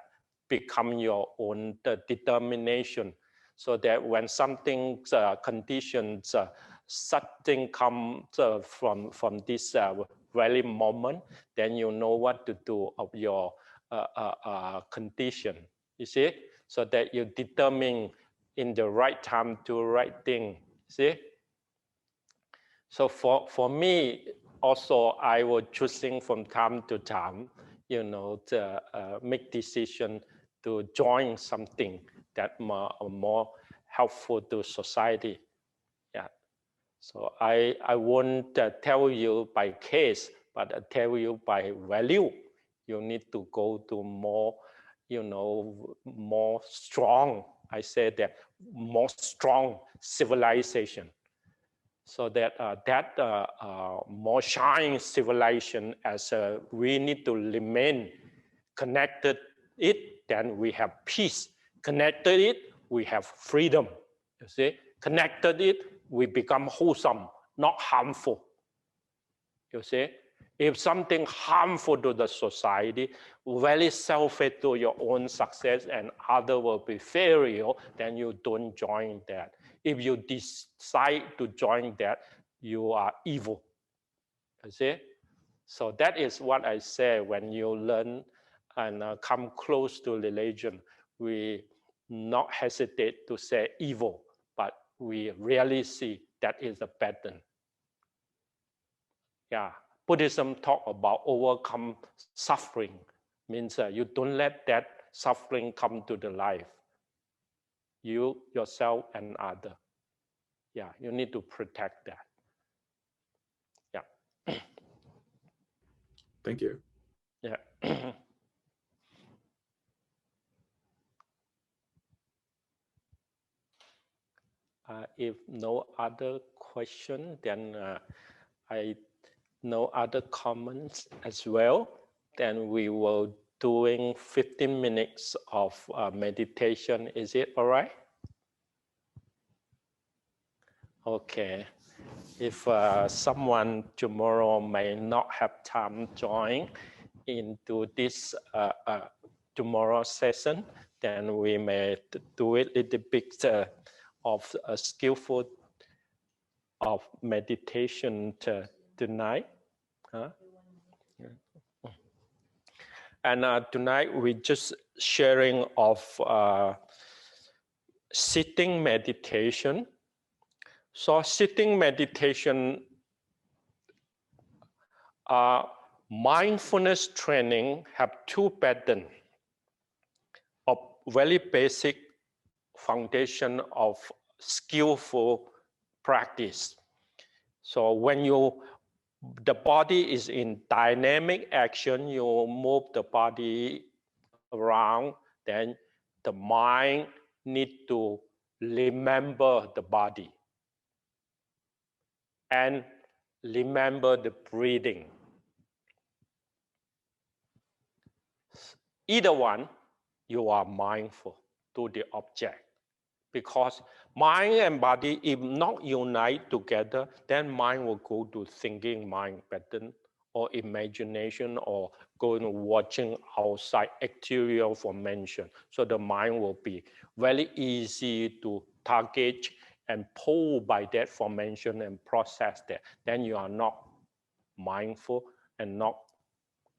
become your own determination, so that when something conditions something comes from this very moment, then you know what to do of your condition, you see, so that you determine in the right time to right thing, see. So for me also, I was choosing from time to time, you know, to make decision to join something that more helpful to society. Yeah. So I won't tell you by case, but I tell you by value. You need to go to more, you know, more strong. I said that more strong civilization. So that more shine civilization, as we need to remain connected it, then we have peace. Connected it, we have freedom. You see, connected it, we become wholesome, not harmful. You see, if something harmful to the society, very selfish to your own success and other will be failure, then you don't join that. If you decide to join that, you are evil. You see? So that is what I say when you learn and come close to religion. We not hesitate to say evil, but we really see that is a pattern. Yeah, Buddhism talk about overcome suffering, means you don't let that suffering come to the life. You, yourself, and other. Yeah, you need to protect that. Yeah. Thank you. Yeah. If no other question, then I no other comments as well. Then we will doing 15 minutes of meditation. Is it all right? Okay. If someone tomorrow may not have time to join into this tomorrow session, then we may do it a little bit of a skillful of meditation tonight. Huh? Yeah. And tonight we just sharing of sitting meditation. So sitting meditation, mindfulness training have two patterns of very basic foundation of skillful practice. So when the body is in dynamic action, you move the body around, then the mind need to remember the body and remember the breathing. Either one, you are mindful to the object. Because mind and body, if not unite together, then mind will go to thinking mind pattern or imagination or going watching outside exterior formation. So the mind will be very easy to target and pull by that formation and process that. Then you are not mindful and not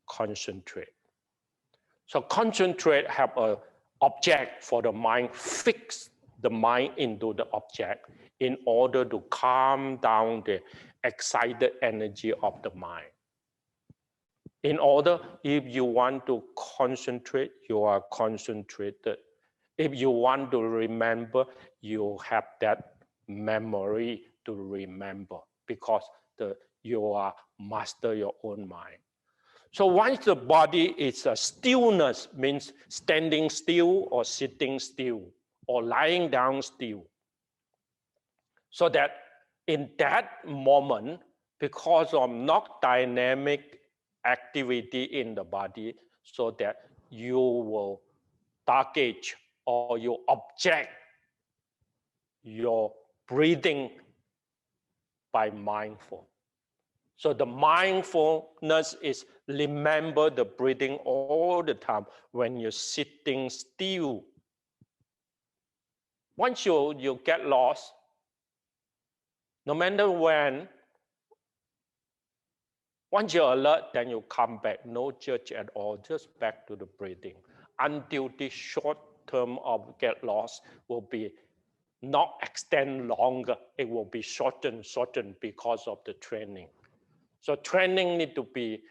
concentrate. So concentrate have an object for the mind, fix the mind into the object in order to calm down the excited energy of the mind. In order, if you want to concentrate, you are concentrated. If you want to remember, you have that memory to remember because you are master your own mind. So once the body is a stillness, means standing still or sitting still or lying down still. So that in that moment, because of not dynamic activity in the body, so that you will target or you object your breathing by mindful. So the mindfulness is remember the breathing all the time when you're sitting still. Once you get lost, no matter when, Once you're alert, then you come back, no judge at all, just back to the breathing until the short term of get lost will be not extend longer. It will be shortened because of the training. So training need to be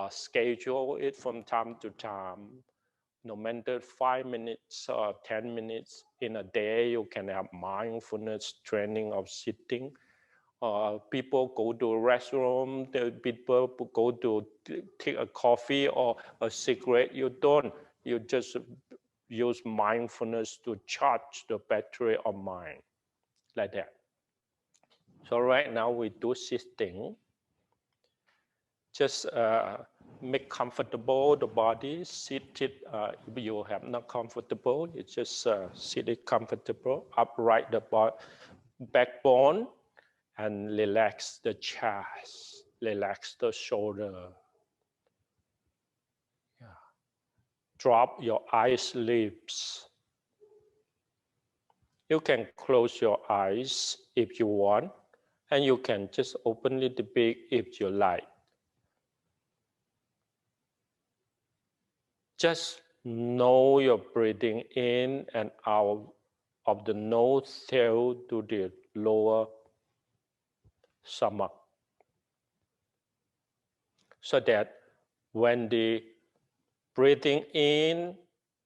scheduled it from time to time. No matter 5 minutes or 10 minutes in a day, you can have mindfulness training of sitting. People go to a restaurant, people go to take a coffee or a cigarette. You don't. You just use mindfulness to charge the battery of mind, like that. So right now we do sitting. Just make comfortable the body. Sit it. If you have not comfortable, you just sit it comfortable. Upright the backbone. And relax the chest, relax the shoulder. Yeah. Drop your eyelids. You can close your eyes if you want, and you can just open it a bit if you like. Just know you're breathing in and out of the nose tail to the lower stomach, so that when the breathing in,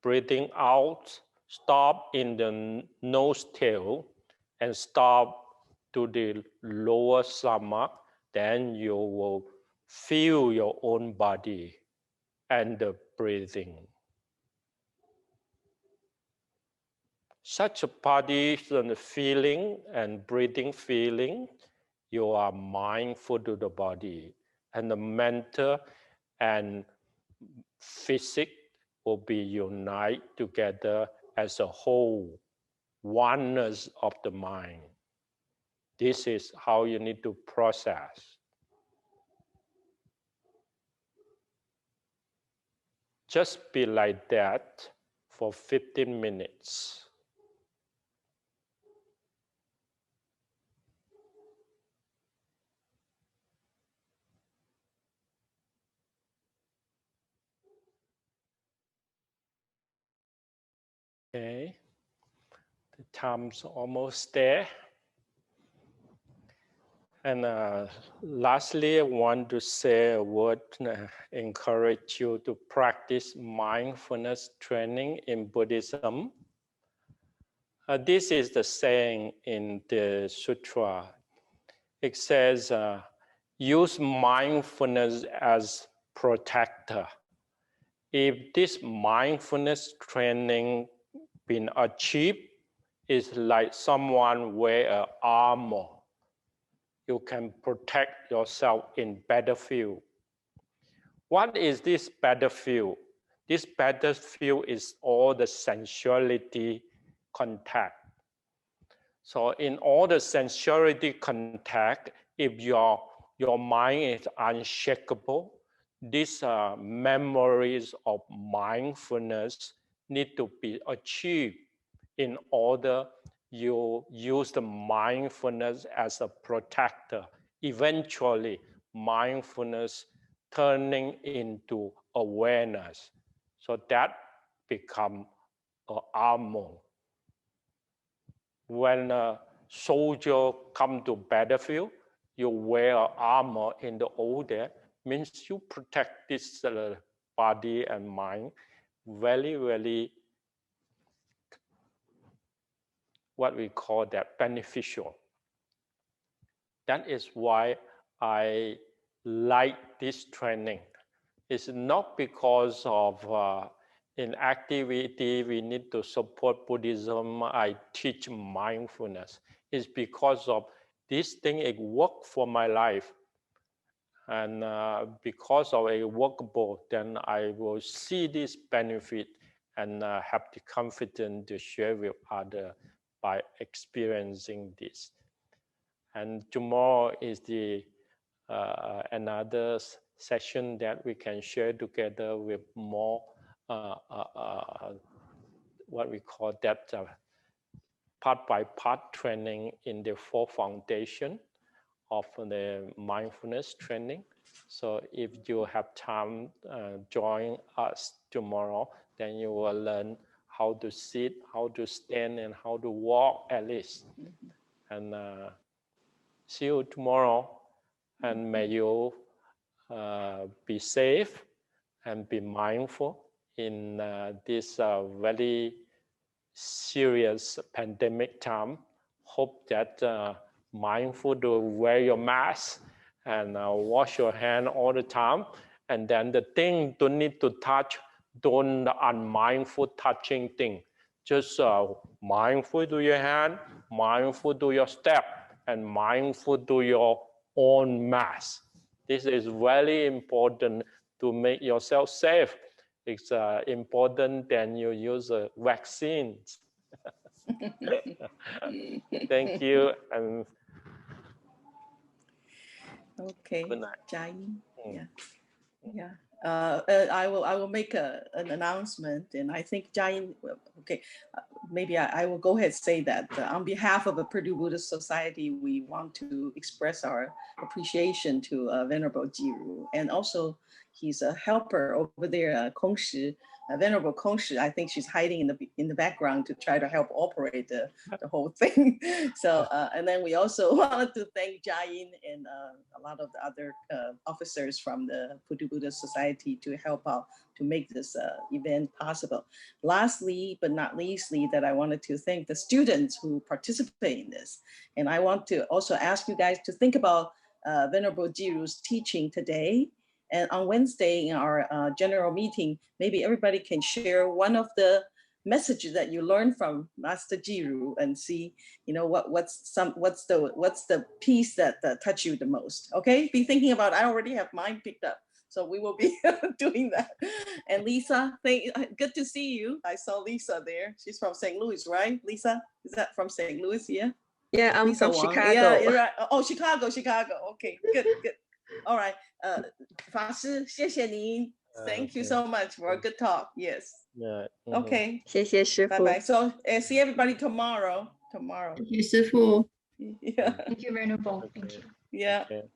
breathing out, stop in the nose tail and stop to the lower stomach, then you will feel your own body and the breathing. Such a body and feeling and breathing feeling, you are mindful to the body, and the mental and physical will be united together as a whole, oneness of the mind. This is how you need to process. Just be like that for 15 minutes. Okay, the time's almost there. And lastly, I want to say a word, encourage you to practice mindfulness training in Buddhism. This is the saying in the sutra. It says, use mindfulness as protector. If this mindfulness training been achieved, it's like someone wear an armor. You can protect yourself in battlefield. What is this battlefield? This battlefield is all the sensuality contact. So in all the sensuality contact, if your mind is unshakable, these memories of mindfulness need to be achieved in order you use the mindfulness as a protector. Eventually, mindfulness turning into awareness. So that become an armor. When a soldier come to battlefield, you wear armor in the old day, means you protect this body and mind very, very, what we call that, beneficial. That is why I like this training. It's not because of in activity we need to support Buddhism, I teach mindfulness. It's because of this thing, it worked for my life. And because of it workable, then I will see this benefit and have the confidence to share with others by experiencing this. And tomorrow is the another session that we can share together with more what we call that part by part training in the four foundation of the mindfulness training. So if you have time, join us tomorrow, then you will learn how to sit, how to stand, and how to walk at least. And see you tomorrow. And may you be safe and be mindful in this very serious pandemic time. Hope that mindful to wear your mask and wash your hand all the time. And then the thing don't need to touch, don't unmindful touching thing. Just mindful to your hand, mindful to your step, and mindful to your own mask. This is very important to make yourself safe. It's important than you use vaccines. Thank you and Okay. good night. Jai-yin. Yeah. I will make an announcement, and I think Jai-yin, okay, maybe I will go ahead and say that on behalf of the Purdue Buddhist Society, we want to express our appreciation to Venerable Ji Ru, and also he's a helper over there, Kong Shi, Venerable Kong Shi. I think she's hiding in the background to try to help operate the whole thing. So, and then we also wanted to thank Jai-yin and a lot of the other officers from the Purdue Buddhist Society to help out to make this event possible. Lastly, but not leastly, that I wanted to thank the students who participate in this. And I want to also ask you guys to think about Venerable Ji Ru's teaching today. And on Wednesday in our general meeting, maybe everybody can share one of the messages that you learned from Master Ji Ru and see, you know, what's the piece that touched you the most. Okay, be thinking about. I already have mine picked up, so we will be doing that. And Lisa, good to see you. I saw Lisa there. She's from St. Louis, right? Lisa, is that from St. Louis? Yeah. Yeah, I'm Lisa from Wang. Chicago. Yeah, right. Oh, Chicago. Okay, good. All right. 法师，谢谢您. Thank you so much for a good talk. Yes. Yeah. Okay. 谢谢师父。 Bye bye. So see everybody tomorrow. Thank you, 师父. Yeah. Thank you, Venerable. Thank you. Yeah. Okay.